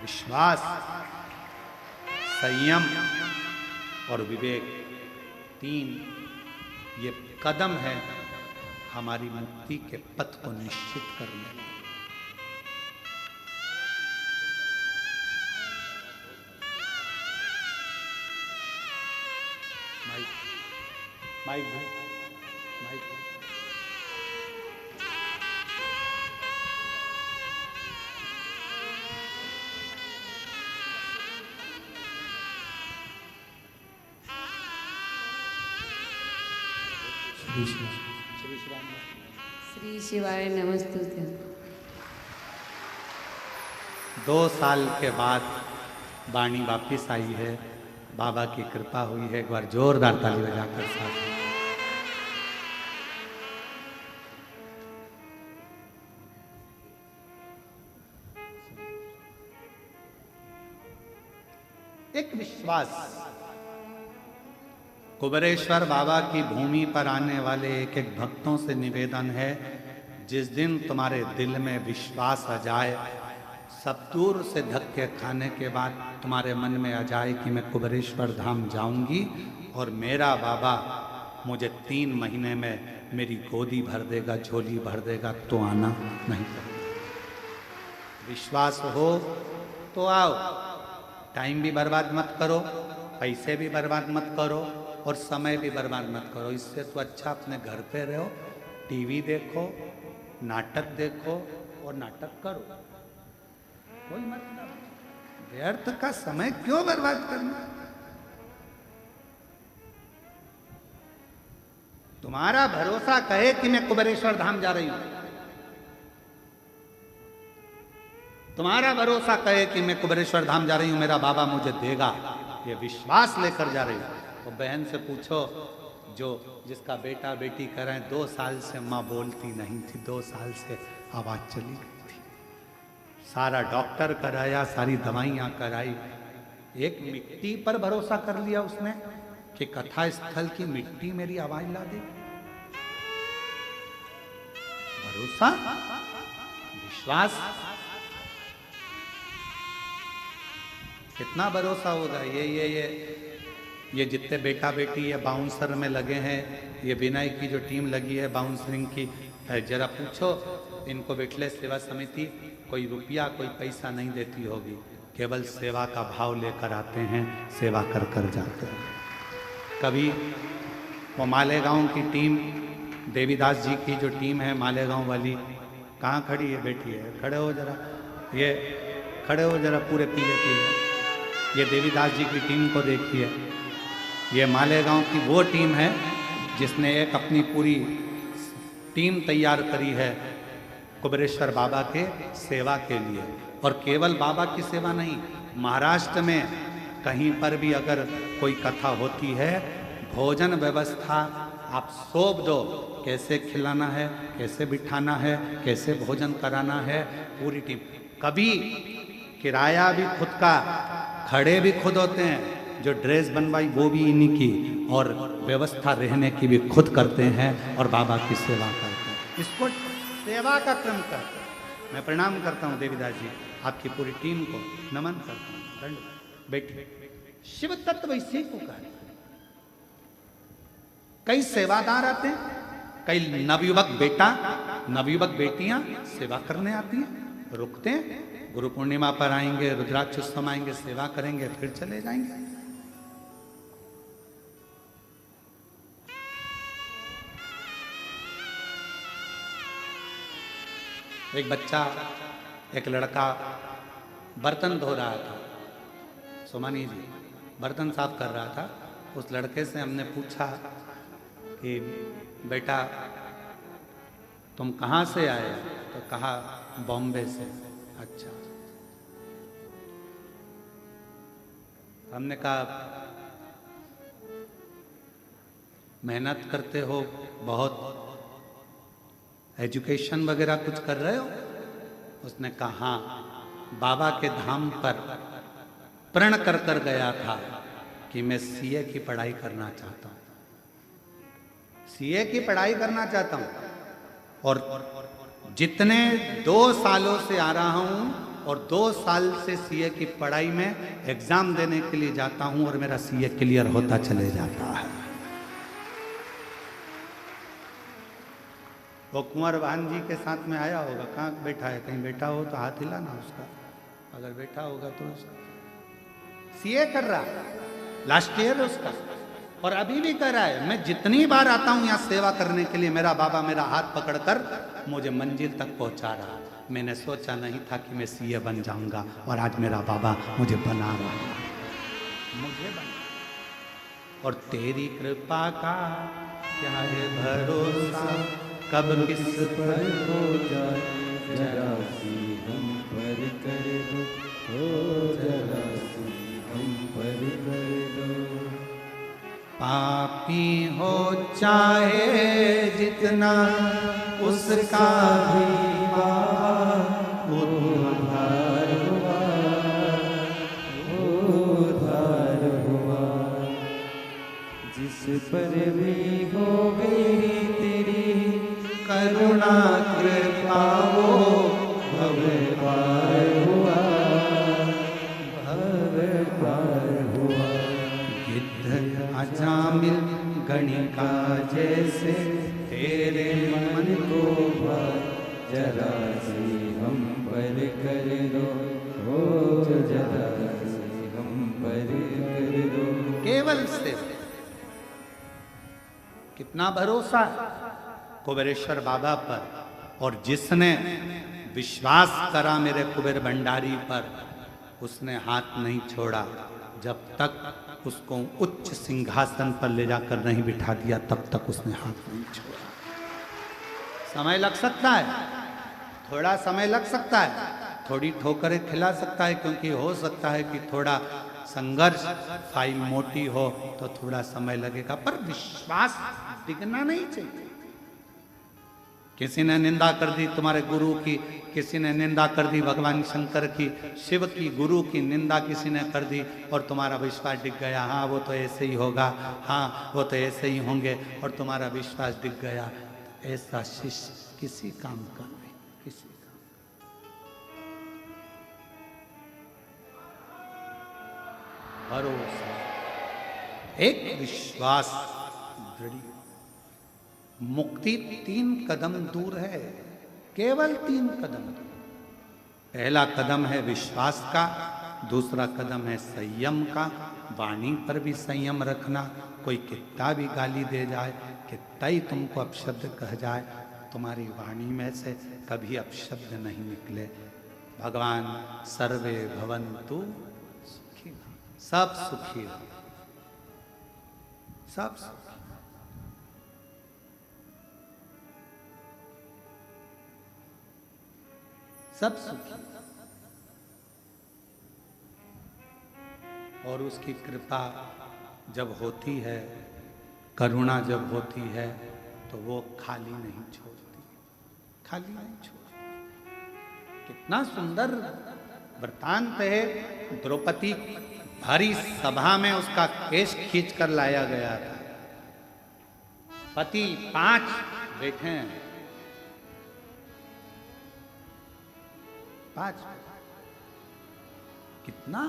विश्वास, संयम और विवेक, 3 ये कदम है हमारी मुक्ति के पथ को निश्चित करने में। माइक भाई, माइक भाई। श्री शिवाय नमस्तुते। 2 साल के बाद वाणी वापिस आई है, बाबा की कृपा हुई है। एक बार जोरदार ताली बजाकर साथ। एक विश्वास, कुबेरेश्वर बाबा की भूमि पर आने वाले एक एक भक्तों से निवेदन है, जिस दिन तुम्हारे दिल में विश्वास आ जाए, सब दूर से धक्के खाने के बाद तुम्हारे मन में आ जाए कि मैं कुबेरेश्वर धाम जाऊंगी और मेरा बाबा मुझे 3 महीने में मेरी गोदी भर देगा, झोली भर देगा, तो आना नहीं पड़ेगा। विश्वास हो तो आओ, टाइम भी बर्बाद मत करो, पैसे भी बर्बाद मत करो और समय भी बर्बाद मत करो। इससे तो अच्छा अपने घर पे रहो, टीवी देखो, नाटक देखो और नाटक करो, कोई मतलब। व्यर्थ का समय क्यों बर्बाद करना? तुम्हारा भरोसा कहे कि मैं कुबेरेश्वर धाम जा रही हूं, तुम्हारा भरोसा कहे कि मैं कुबेरेश्वर धाम जा रही हूं, मेरा बाबा मुझे देगा, ये विश्वास लेकर जा रही हूं। तो बहन से पूछो जो जिसका बेटा बेटी कर रहे हैं, 2 साल से माँ बोलती नहीं थी, 2 साल से आवाज चली गई थी, सारा डॉक्टर कराया, सारी दवाइयाँ कराई, एक मिट्टी पर भरोसा कर लिया उसने कि कथा स्थल की मिट्टी मेरी आवाज ला दे। भरोसा, विश्वास, कितना भरोसा होगा। ये जितने बेटा बेटी ये बाउंसर में लगे हैं, ये विनय की जो टीम लगी है बाउंसरिंग की, जरा पूछो इनको बिटले सेवा समिति कोई रुपया कोई पैसा नहीं देती होगी, केवल सेवा का भाव लेकर आते हैं, सेवा कर कर जाते हैं। कभी वो मालेगांव की टीम, देवीदास जी की जो टीम है मालेगांव वाली, कहाँ खड़ी है? बेटी है, खड़े हो जरा, ये खड़े हो जरा, पूरे पीले पीले। ये देवीदास जी की टीम को देखिए, ये मालेगांव की वो टीम है जिसने एक अपनी पूरी टीम तैयार करी है कुबेरेश्वर बाबा के सेवा के लिए। और केवल बाबा की सेवा नहीं, महाराष्ट्र में कहीं पर भी अगर कोई कथा होती है, भोजन व्यवस्था आप सौंप दो, कैसे खिलाना है, कैसे बिठाना है, कैसे भोजन कराना है, पूरी टीम। कभी किराया भी खुद का, खड़े भी खुद होते हैं, जो ड्रेस बनवाई वो भी इन्हीं की, और व्यवस्था रहने की भी खुद करते हैं और बाबा की सेवा करते हैं। इसको सेवा का क्रम करते हैं। मैं प्रणाम करता हूँ देवीदास जी, आपकी पूरी टीम को नमन करता हूँ। दंड बैठिए। शिव तत्व इसी को कहते हैं। कई सेवादार आते हैं, कई नवयुवक बेटा नवयुवक बेटियां सेवा करने आती हैं, रुकते हैं, गुरु पूर्णिमा पर आएंगे, रुद्राक्ष उत्सव आएंगे, सेवा करेंगे, फिर चले जाएंगे। एक बच्चा, एक लड़का बर्तन धो रहा था, सोमानी जी बर्तन साफ कर रहा था। उस लड़के से हमने पूछा कि बेटा तुम कहाँ से आए? तो कहा बॉम्बे से। अच्छा। हमने कहा मेहनत करते हो बहुत, एजुकेशन वगैरह कुछ कर रहे हो? उसने कहा हाँ, बाबा के धाम पर प्रण कर कर गया था कि मैं सीए की पढ़ाई करना चाहता हूँ, सीए की पढ़ाई करना चाहता हूँ। और जितने 2 सालों से आ रहा हूँ और 2 साल से सीए की पढ़ाई में एग्जाम देने के लिए जाता हूँ और मेरा सीए क्लियर होता चले जाता है। वो कुंवर वाहन जी के साथ में आया होगा, कहाँ बैठा है? कहीं बैठा हो तो हाथ हिलाना उसका, अगर बैठा होगा तो। उसका सीए कर रहा, लास्ट ईयर उसका, और अभी भी कर रहा है। मैं जितनी बार आता हूं यहाँ सेवा करने के लिए, मेरा बाबा मेरा हाथ पकड़कर मुझे मंजिल तक पहुंचा रहा। मैंने सोचा नहीं था कि मैं सीए बन जाऊंगा, और आज मेरा बाबा मुझे बना रहा है, मुझे बना। और तेरी कृपा का क्या है भरोसा, कब किस पर हो जाए, जरा सी हम पर कर दो, हो जरा सी हम पर कर दो। पापी हो चाहे जितना उसका भी उद्धार हुआ, उद्धार हुआ। जिस पर भी हो गई तेरी करुणा कृपा वो भव पार हुआ, भव पार हुआ। गिद्ध अजामिल गणिका जैसे तेरे मन को जरा सी हम पर कर दो, हो जरा सी हम पर कर दो। केवल से कितना भरोसा है कुबेरेश्वर बाबा पर। और जिसने विश्वास करा मेरे कुबेर भंडारी पर, उसने हाथ नहीं छोड़ा जब तक उसको उच्च सिंहासन पर ले जाकर नहीं बिठा दिया, तब तक उसने हाथ नहीं छोड़ा। समय लग सकता है, थोड़ा समय लग सकता है, थोड़ी ठोकरें खिला सकता है, क्योंकि हो सकता है कि थोड़ा संघर्ष, फाइल मोटी हो तो थोड़ा समय लगेगा, पर विश्वास डिगना नहीं चाहिए। किसी ने निंदा कर दी तुम्हारे गुरु की, किसी ने निंदा कर दी भगवान शंकर की, शिव की, गुरु की निंदा किसी ने कर दी और तुम्हारा विश्वास डिग गया। हाँ वो तो ऐसे ही होगा, हाँ वो तो ऐसे ही होंगे, और तुम्हारा विश्वास डिग गया। ऐसा शिष्य किसी काम का नहीं, किसी का। भरोसा, एक विश्वास दृढ़। मुक्ति 3 कदम दूर है, केवल 3 कदम दूर। पहला कदम है विश्वास का, दूसरा कदम है संयम का, वाणी पर भी संयम रखना। कोई कितना भी गाली दे जाए, कितना ही तुमको अपशब्द कह जाए, तुम्हारी वाणी में से कभी अपशब्द नहीं निकले। भगवान सर्वे भवन्तु सुखी, सब सुखी हो, सब सुखी। सब सुखी। और उसकी कृपा जब होती है, करुणा जब होती है, तो वो खाली नहीं छोड़ती, खाली नहीं छोड़ती। कितना सुंदर वृतांत है द्रौपदी भरी सभा में उसका केस खींच कर लाया गया था। पति 5 बैठे हैं, 5 कितना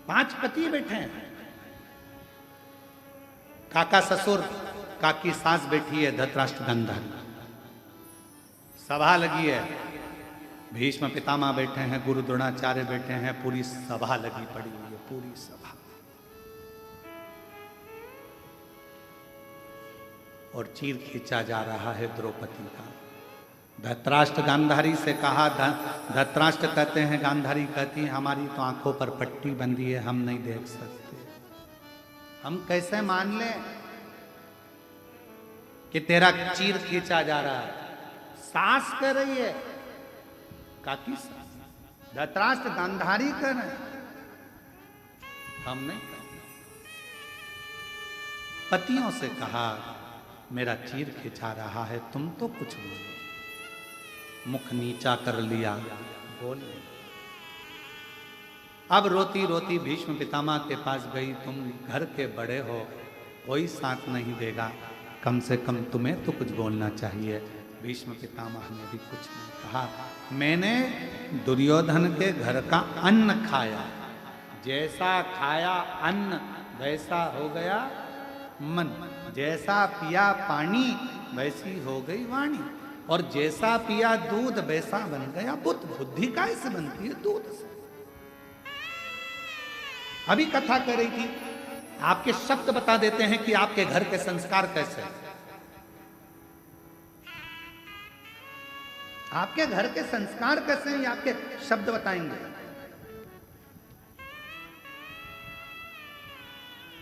5 पति बैठे हैं। काका ससुर, काकी सास बैठी है, धृतराष्ट्र गांधारी। सभा लगी है, भीष्म पितामह बैठे हैं, गुरु द्रोणाचार्य बैठे हैं, पूरी सभा लगी पड़ी हुई है, पूरी सभा। और चीर खींचा जा रहा है द्रौपदी का। धृतराष्ट्र गांधारी से कहा, धृतराष्ट्र कहते हैं, गांधारी कहती है हमारी तो आंखों पर पट्टी बंधी है, हम नहीं देख सकते। हम कैसे मान लें कि तेरा चीर खींचा जा रहा है? सास कर रही है, काकी सास, धृतराष्ट्र गांधारी कर रहे हैं, हम नहीं कर। पतियों से कहा मेरा चीर खिंचा रहा है, तुम तो कुछ बोलो। मुख नीचा कर लिया, बोल नहीं। अब रोती रोती भीष्म पितामह के पास गई, तुम घर के बड़े हो, कोई साथ नहीं देगा, कम से कम तुम्हें तो कुछ बोलना चाहिए। भीष्म पितामह ने भी कुछ नहीं कहा। मैंने दुर्योधन के घर का अन्न खाया, जैसा खाया अन्न वैसा हो गया मन, जैसा पिया पानी वैसी हो गई वाणी, और जैसा पिया दूध वैसा बन गया बुद्ध। बुद्धि कैसे बनती है? दूध से। अभी कथा कर रही थी, आपके शब्द बता देते हैं कि आपके घर के संस्कार कैसे हैं। आपके घर के संस्कार कैसे हैं, आपके शब्द बताएंगे।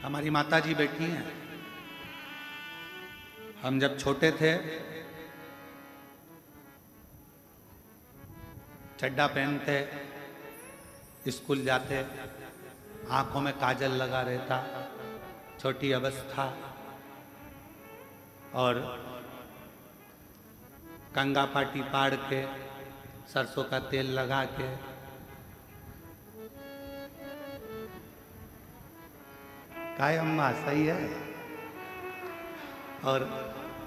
हमारी माता जी बैठी हैं। हम जब छोटे थे, चड्डा पहनते, स्कूल जाते, आंखों में काजल लगा रहता, छोटी अवस्था, और कंगा पाटी पाड़ के, सरसों का तेल लगा के, काय अम्मा सही है, और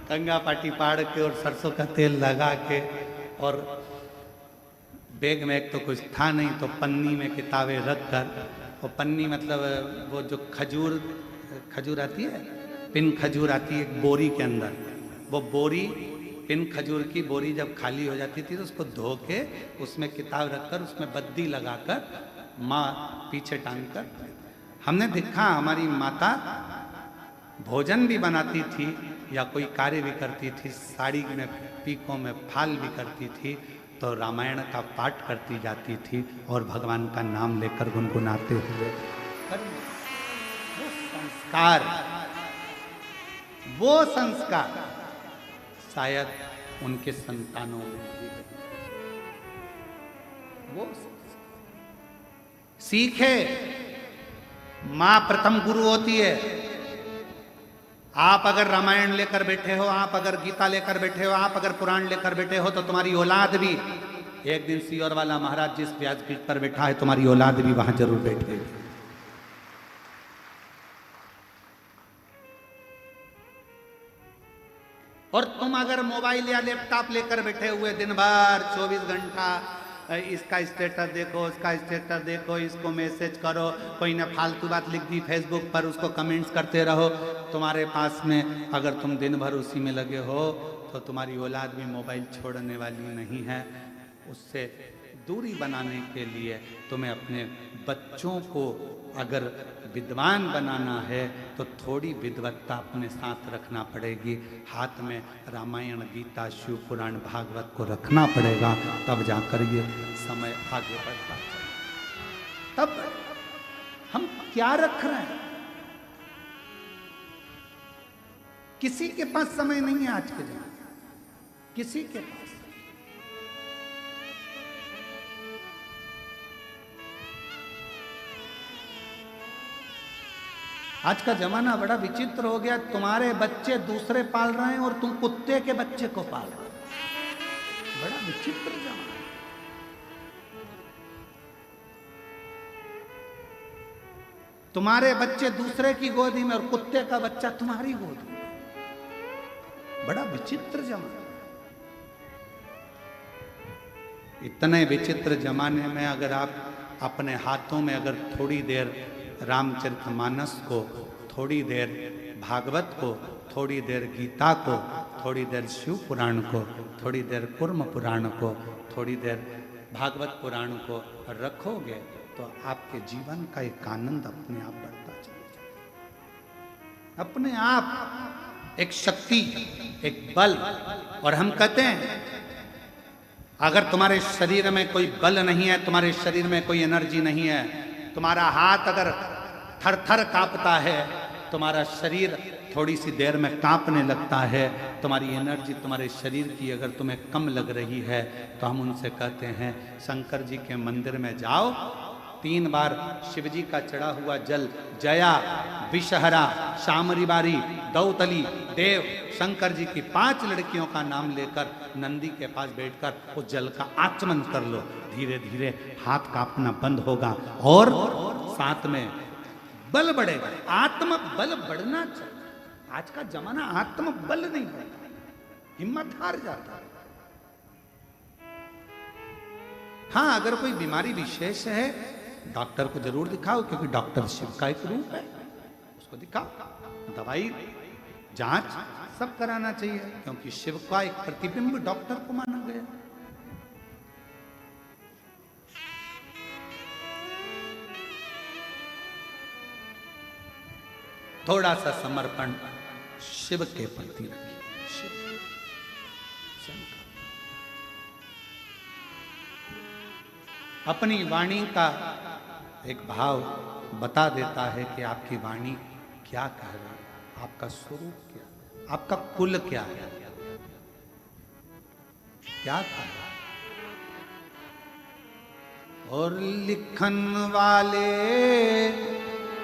कंगा पाटी पाड़ के और सरसों का तेल लगा के, और बैग में एक तो कुछ था नहीं, तो पन्नी में किताबें रख कर, और पन्नी मतलब वो जो खजूर आती है, पिन खजूर आती है एक बोरी के अंदर, वो बोरी, पिन खजूर की बोरी जब खाली हो जाती थी तो उसको धो के उसमें किताब रखकर उसमें बद्दी लगाकर माँ पीछे टांग कर। हमने देखा हमारी माता भोजन भी बनाती थी या कोई कार्य भी करती थी, साड़ी में पीकों में फाल भी करती थी, तो रामायण का पाठ करती जाती थी और भगवान का नाम लेकर गुनगुनाते हुए। वो संस्कार शायद उनके संतानों में भी वो सीखे। मां प्रथम गुरु होती है। आप अगर रामायण लेकर बैठे हो, आप अगर गीता लेकर बैठे हो, आप अगर पुराण लेकर बैठे हो, तो तुम्हारी औलाद भी एक दिन सीहोर वाला महाराज जिस व्यासपीठ पर बैठा है, तुम्हारी औलाद भी वहां जरूर बैठेगी। और तुम अगर मोबाइल या लैपटॉप लेकर बैठे हुए दिन भर 24 घंटा इसका स्टेटस देखो, उसका स्टेटस देखो, इसको मैसेज करो, कोई ने फालतू बात लिख दी फेसबुक पर, उसको कमेंट्स करते रहो, तुम्हारे पास में अगर तुम दिन भर उसी में लगे हो, तो तुम्हारी औलाद भी मोबाइल छोड़ने वाली नहीं है। उससे दूरी बनाने के लिए तुम्हें अपने बच्चों को अगर विद्वान बनाना है तो थोड़ी विद्वत्ता अपने साथ रखना पड़ेगी। हाथ में रामायण, गीता, शिव पुराण, भागवत को रखना पड़ेगा, तब जाकर ये समय आगे बढ़ता है। तब हम क्या रख रहे हैं? किसी के पास समय नहीं है आज के दिन, किसी के पास। आज का जमाना बड़ा विचित्र हो गया। तुम्हारे बच्चे दूसरे पाल रहे हैं और तुम कुत्ते के बच्चे को पाल रहे हो। बड़ा विचित्र जमाना। तुम्हारे बच्चे दूसरे की गोदी में और कुत्ते का बच्चा तुम्हारी गोदी में। बड़ा विचित्र जमाना। इतने विचित्र जमाने में अगर आप अपने हाथों में अगर थोड़ी देर रामचरितमानस को, थोड़ी देर भागवत को, थोड़ी देर गीता को, थोड़ी देर शिव पुराण को, थोड़ी देर कुर्म पुराण को, थोड़ी देर भागवत पुराण को रखोगे तो आपके जीवन का एक आनंद अपने आप बढ़ता चलेगा। अपने आप एक शक्ति, एक बल। और हम कहते हैं अगर तुम्हारे शरीर में कोई बल नहीं है, तुम्हारे शरीर में कोई एनर्जी नहीं है, तुम्हारा हाथ अगर थर थर कांपता है, तुम्हारा शरीर थोड़ी सी देर में कांपने लगता है, तुम्हारी एनर्जी तुम्हारे शरीर की अगर तुम्हें कम लग रही है, तो हम उनसे कहते हैं शंकर जी के मंदिर में जाओ, 3 बार शिव जी का चढ़ा हुआ जल, जया, विषहरा, शामरी बारी, दौतली, देव, शंकर जी की 5 लड़कियों का नाम लेकर नंदी के पास बैठकर उस जल का आचमन कर लो। धीरे धीरे हाथ कांपना बंद होगा और साथ में बल बढ़ेगा। आत्म बल बढ़ना चाहिए। आज का जमाना आत्म बल नहीं बढ़ता, हिम्मत हार जाता है। हाँ, अगर कोई बीमारी विशेष है डॉक्टर को जरूर दिखाओ, क्योंकि डॉक्टर शिव का एक रूप है, उसको दिखाओ। दवाई, जांच सब कराना चाहिए, क्योंकि शिव का एक प्रतिबिंब डॉक्टर को माना गया। थोड़ा सा समर्पण शिव के प्रति रखिए। शिव, शंकर। अपनी वाणी का एक भाव बता देता है कि आपकी वाणी क्या कह रही है, आपका स्वरूप क्या, आपका कुल क्या है, क्या कह रहा है। और लिखन वाले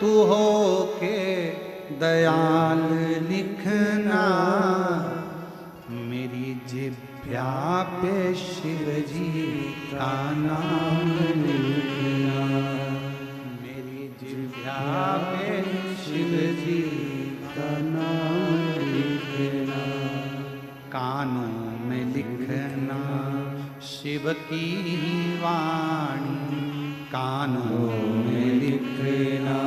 तू हो के दयाल लिखना, मेरी जिभ्या पे शिव जी का नाम लिखना, मेरी जिभ्या पे शिव जी का नाम लिखना, कानों में लिखना शिव की वाणी, कानों में लिखना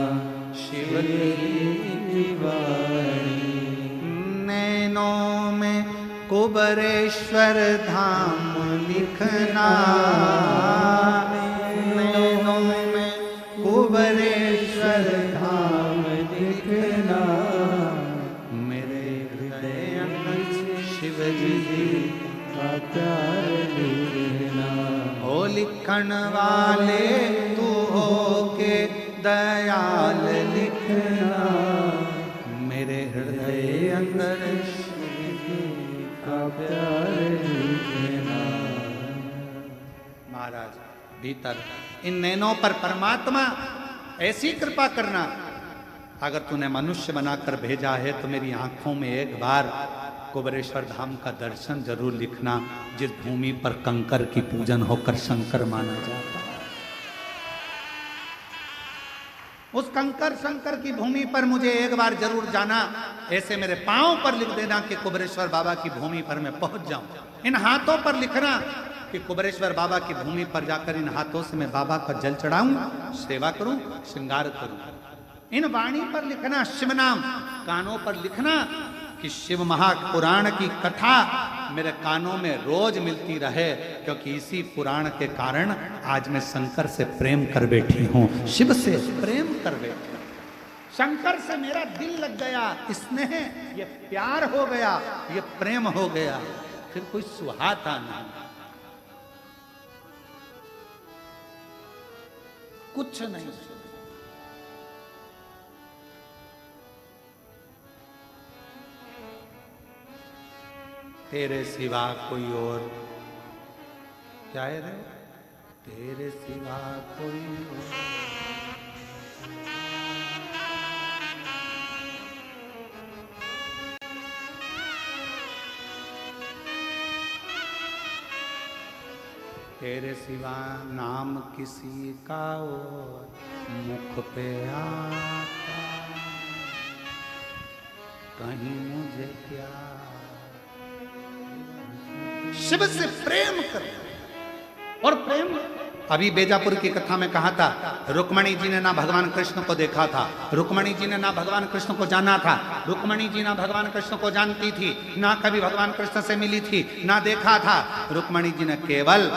शिव की वाणी, नैनों में कुबरेश्वर धाम लिखना, नैनों में कुबरेश्वर धाम लिखना, मेरे हृदय में शिव जी का प्यार लिखना। ओ लिखन वाले तू हो के दयाल लिखना, मेरे हृदय अंदर का प्यार लिखना। महाराज भीतर इन नैनों पर परमात्मा ऐसी कृपा करना, अगर तूने मनुष्य बनाकर भेजा है तो मेरी आंखों में एक बार कुबरेश्वर धाम का दर्शन जरूर लिखना, जिस भूमि पर कंकर की पूजन होकर शंकर माना जाता है। उस कंकर शंकर की भूमि पर मुझे एक बार जरूर जाना, ऐसे मेरे पांव पर लिख देना कि कुबरेश्वर बाबा की भूमि पर मैं पहुंच जाऊं। इन हाथों पर लिखना कि कुबरेश्वर बाबा की भूमि पर जाकर इन हाथों से मैं बाबा का जल चढ़ाऊं, सेवा करूं, श्रृंगार करूं। इन वाणी पर लिखना शिव नाम, कानों पर लिखना कि शिव महापुराण की कथा मेरे कानों में रोज मिलती रहे, क्योंकि इसी पुराण के कारण आज मैं शंकर से प्रेम कर बैठी हूं, शिव से प्रेम कर बैठी हूं। शंकर से मेरा दिल लग गया, स्नेह, ये प्यार हो गया, ये प्रेम हो गया, फिर कोई सुहाता नहीं, कुछ नहीं। तेरे सिवा कोई और क्या है रे, तेरे सिवा कोई और, तेरे सिवा नाम किसी का और, मुख पे आता कहीं मुझे प्यार, शिव से प्रेम करो। और प्रेम अभी बेजापुर की कथा में कहा था, रुक्मणी जी ने ना भगवान कृष्ण को देखा था, रुक्मणी जी ने ना भगवान कृष्ण को जाना था, रुक्मणी जी ना भगवान कृष्ण को जानती थी, ना कभी भगवान कृष्ण से मिली थी, ना देखा था। रुक्मणी जी ने केवल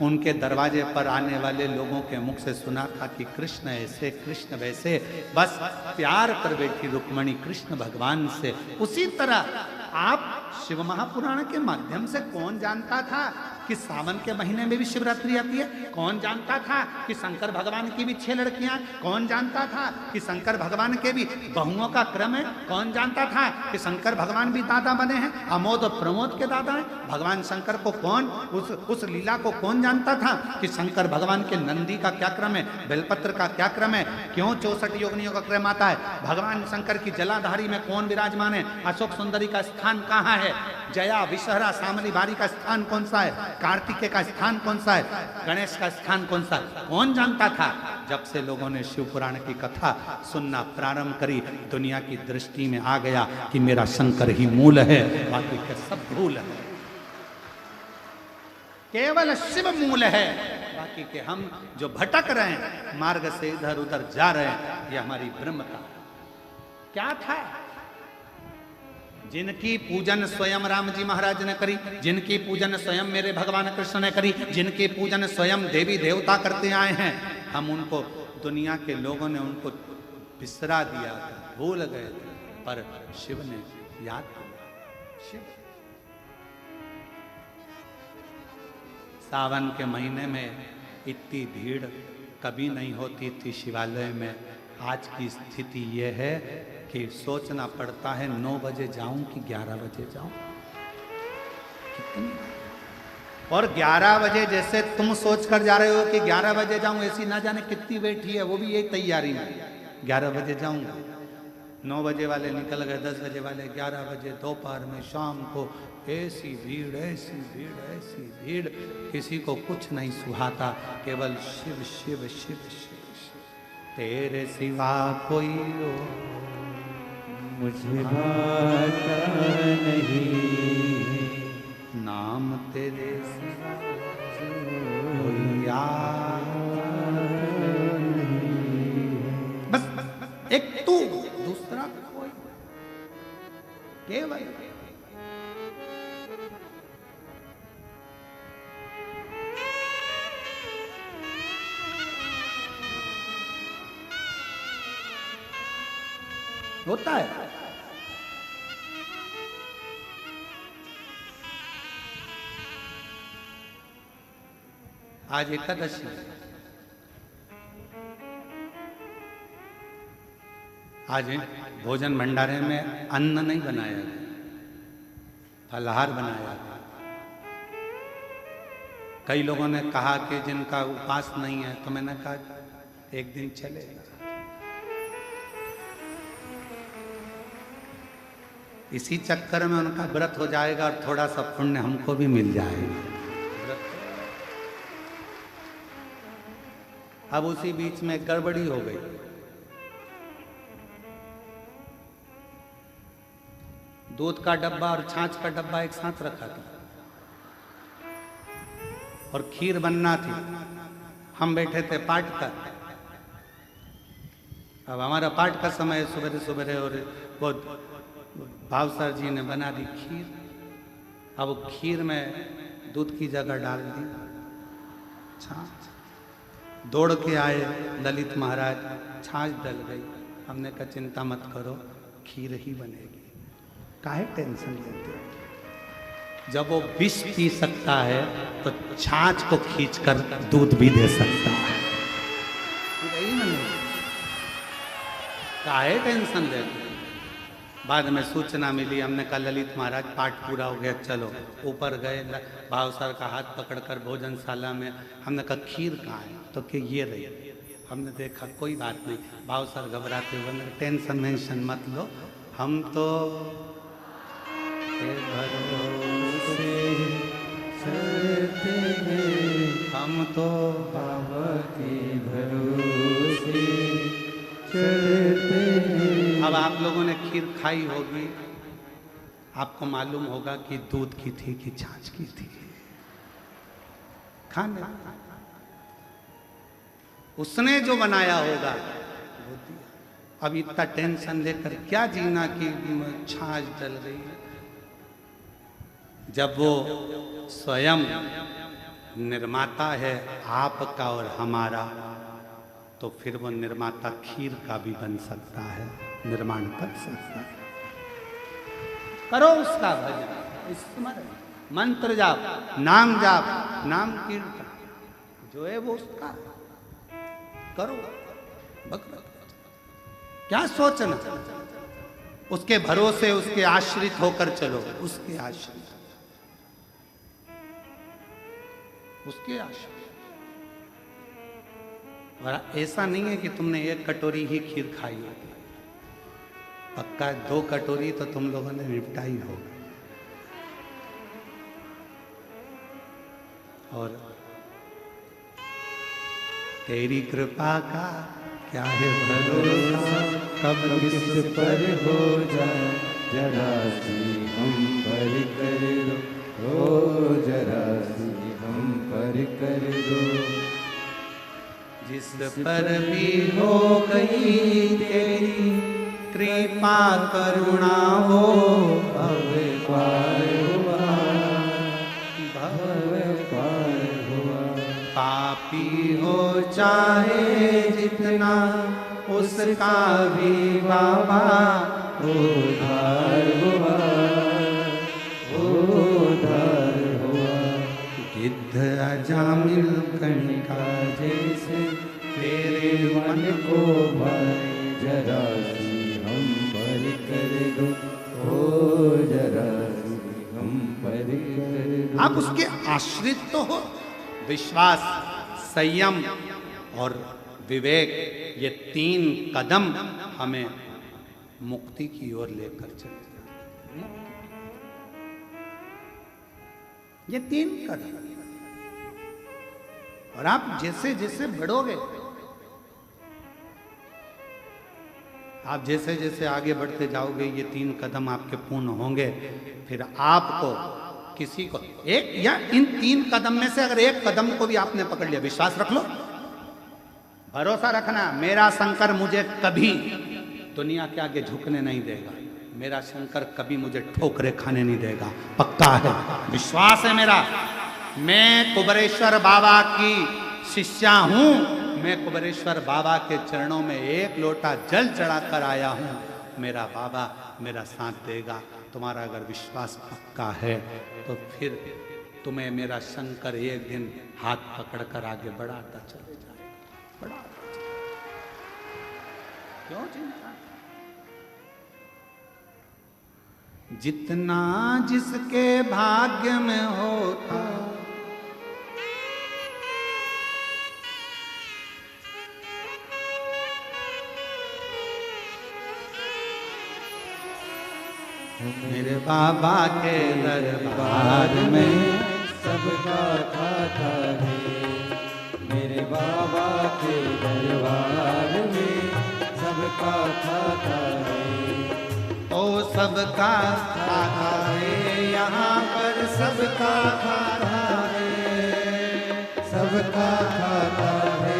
उनके दरवाजे पर आने वाले लोगों के मुख से सुना था कि कृष्ण ऐसे कृष्ण वैसे, बस प्यार कर बैठी रुक्मणी कृष्ण भगवान से। उसी तरह आप शिव महापुराण के माध्यम से कौन जानता था कि सावन के महीने में भी शिवरात्रि आती है? कौन जानता था कि शंकर भगवान की भी 6 लड़कियां? कौन जानता था कि शंकर भगवान के भी बहुओं का क्रम है? कौन जानता था कि शंकर भगवान भी दादा बने हैं, अमोद और प्रमोद के दादा हैं? भगवान शंकर को कौन उस लीला को कौन जानता था कि शंकर भगवान के नंदी का क्या क्रम है, बेलपत्र का क्या क्रम है, क्यों 64 योगिनियों का क्रम आता है? भगवान शंकर की जलाधारी में कौन विराजमान है? अशोक सुंदरी का स्थान कहाँ है? जया विषहरा सामली बारी का स्थान कौन सा है? कार्तिकेय का स्थान कौन सा है? गणेश का स्थान कौन सा है? कौन जानता था? जब से लोगों ने शिव पुराण की कथा सुनना प्रारंभ करी, दुनिया की दृष्टि में आ गया कि मेरा शंकर ही मूल है, बाकी के सब भूल है। केवल शिव मूल है, बाकी के हम जो भटक रहे हैं मार्ग से इधर उधर जा रहे हैं, ये हमारी ब्रह्मता क्या था? जिनकी पूजन स्वयं राम जी महाराज ने करी, जिनकी पूजन स्वयं मेरे भगवान कृष्ण ने करी, जिनकी पूजन स्वयं देवी देवता करते आए हैं, हम उनको, दुनिया के लोगों ने उनको बिसरा दिया था, भूल गए थे, पर शिव ने याद किया। शिव सावन के महीने में इतनी भीड़ कभी नहीं होती थी शिवालय में। आज की स्थिति यह है कि सोचना पड़ता है 9 बजे जाऊं कि 11 बजे जाऊं। कितनी और 11 बजे जैसे तुम सोच कर जा रहे हो कि 11 बजे जाऊं, ऐसी ना जाने कितनी बैठी है, वो भी यही तैयारी में 11 बजे जाऊंगा। 9 बजे वाले निकल गए, 10 बजे वाले 11 बजे, दोपहर में, शाम को ऐसी भीड़ ऐसी भीड़ ऐसी भीड़, किसी को कुछ नहीं सुहाता, केवल शिव शिव शिव शिव तेरे सिवा कोई और मुझे भाता नहीं, नाम तेरे सिवा कोई यार नहीं। बस एक तू, दूसरा कोई, केवल होता है। आज एकादशी, आज भोजन भंडारे में अन्न नहीं बनाया गया, फलाहार बनाया गया। कई लोगों ने कहा कि जिनका उपवास नहीं है, तो मैंने कहा एक दिन चलेगा। इसी चक्कर में उनका व्रत हो जाएगा और थोड़ा सा पुण्य हमको भी मिल जाएगा। अब उसी बीच में गड़बड़ी हो गई। दूध का डब्बा और छाछ का डब्बा एक साथ रखा था और खीर बनना थी। हम बैठे थे पाठ का। अब हमारा पाठ का समय सुबह सुबह, और वो भाव सर जी ने बना दी खीर। अब वो खीर में दूध की जगह डाल दी छाछ। दौड़ के आए ललित महाराज, छाछ डल गई। हमने कहा चिंता मत करो, खीर ही बनेगी, काहे टेंशन लेते हो? जब वो विष पी सकता है तो छाछ को खींचकर दूध भी दे सकता है। काहे टेंशन लेते? बाद में सूचना मिली, हमने कहा ललित महाराज पाठ पूरा हो गया, चलो। ऊपर गए, भाव सर का हाथ पकड़कर भोजनशाला में, हमने कहा खीर कहाँ है? तो कि ये रही। हमने देखा कोई बात नहीं। भाव सर घबराते हुए, टेंशन वेंशन मत लो, हम तो भरोसे चलते हैं, हम तो बाबा के भरोसे चलते हैं। अब आप लोगों ने खीर खाई होगी, आपको मालूम होगा कि दूध की थी कि छाछ की थी। खाने उसने जो बनाया होगा वो दिया। अब इतना टेंशन लेकर क्या जीना कि छाछ डल रही है। जब वो स्वयं निर्माता है आपका और हमारा, तो फिर वो निर्माता खीर का भी बन सकता है, निर्माण कर सकता है। करो उसका भजन, स्मरण, मंत्र जाप, नाम जाप, नाम कीर्तन, जो है वो उसका करो। भगवत क्या सोचना, उसके भरोसे, उसके आश्रित होकर चलो, उसके आश्रित, उसके आश्रित। और ऐसा नहीं है कि तुमने एक कटोरी ही खीर खाई होगी, पक्का 2 कटोरी तो तुम लोगों ने निपटाई होगी। और तेरी कृपा का क्या है भरोसा, कब किस पर हो जाए जरा सी हम पर कर दो, ओ जरा सी हम पर कर दो। जिस पर भी हो गई तेरी कृपा करुणा हो, भव पार हुआ, भव पार हुआ। पापी हो चाहे जितना उसका भी बाबा उद्धार हुआ, उद्धार हुआ। गिद्ध अजामिल कणिका जैसे तेरे मन को भाई जरा सी हम पर कर दो, ओ जरा सी हम पर कर दो। आप उसके आश्रित तो हो। विश्वास, संयम और विवेक, ये 3 कदम हमें मुक्ति की ओर लेकर चलते हैं। ये 3 कदम, और आप जैसे जैसे बढ़ोगे, आप जैसे जैसे आगे बढ़ते जाओगे, ये 3 कदम आपके पूर्ण होंगे। फिर आपको किसी को एक या इन 3 कदम में से अगर एक कदम को भी आपने पकड़ लिया, विश्वास रख लो, भरोसा रखना, मेरा शंकर मुझे कभी दुनिया के आगे झुकने नहीं देगा, मेरा शंकर कभी मुझे ठोकरे खाने नहीं देगा, पक्का है, विश्वास है मेरा। मैं कुबेरेश्वर बाबा की शिष्या हूं, मैं कुबेरेश्वर बाबा के चरणों में 1 लोटा जल चढ़ाकर आया हूं, मेरा बाबा मेरा साथ देगा। तुम्हारा अगर विश्वास पक्का है तो फिर तुम्हें मेरा शंकर एक दिन हाथ पकड़कर आगे बढ़ाता चले जाएगा, बढ़ाता चले। क्यों चिंता? जितना जिसके भाग्य में होता, मेरे बाबा के दरबार में सबका खाता है, मेरे बाबा के दरबार में सबका खाता है। ओ सबका खाता है, यहाँ पर सबका खाता है, सबका खाता है,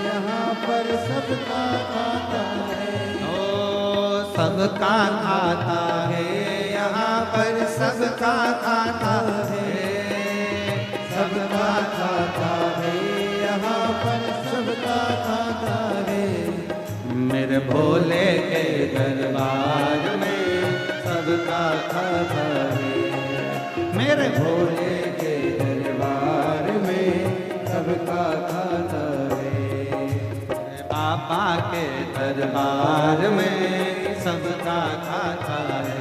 यहाँ पर सबका खाता है। ओ सबका खाता है, यहाँ पर सबका खाता है, सबका खाता है, यहाँ पर सबका खाता है। मेरे भोले के दरबार में सबका खाता है, मेरे भोले के दरबार में सबका खाता है। बाबा के दरबार में सबका खाता है,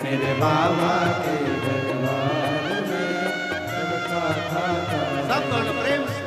मेरे बाबा के दरबार में सबका खाता है। सब बोलो प्रेम से।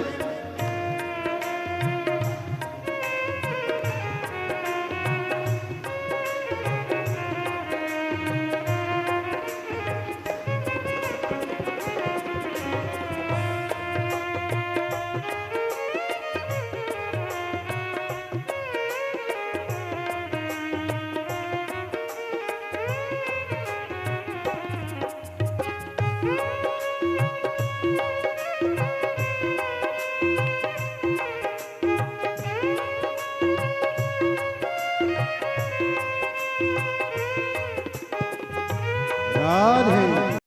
राधे।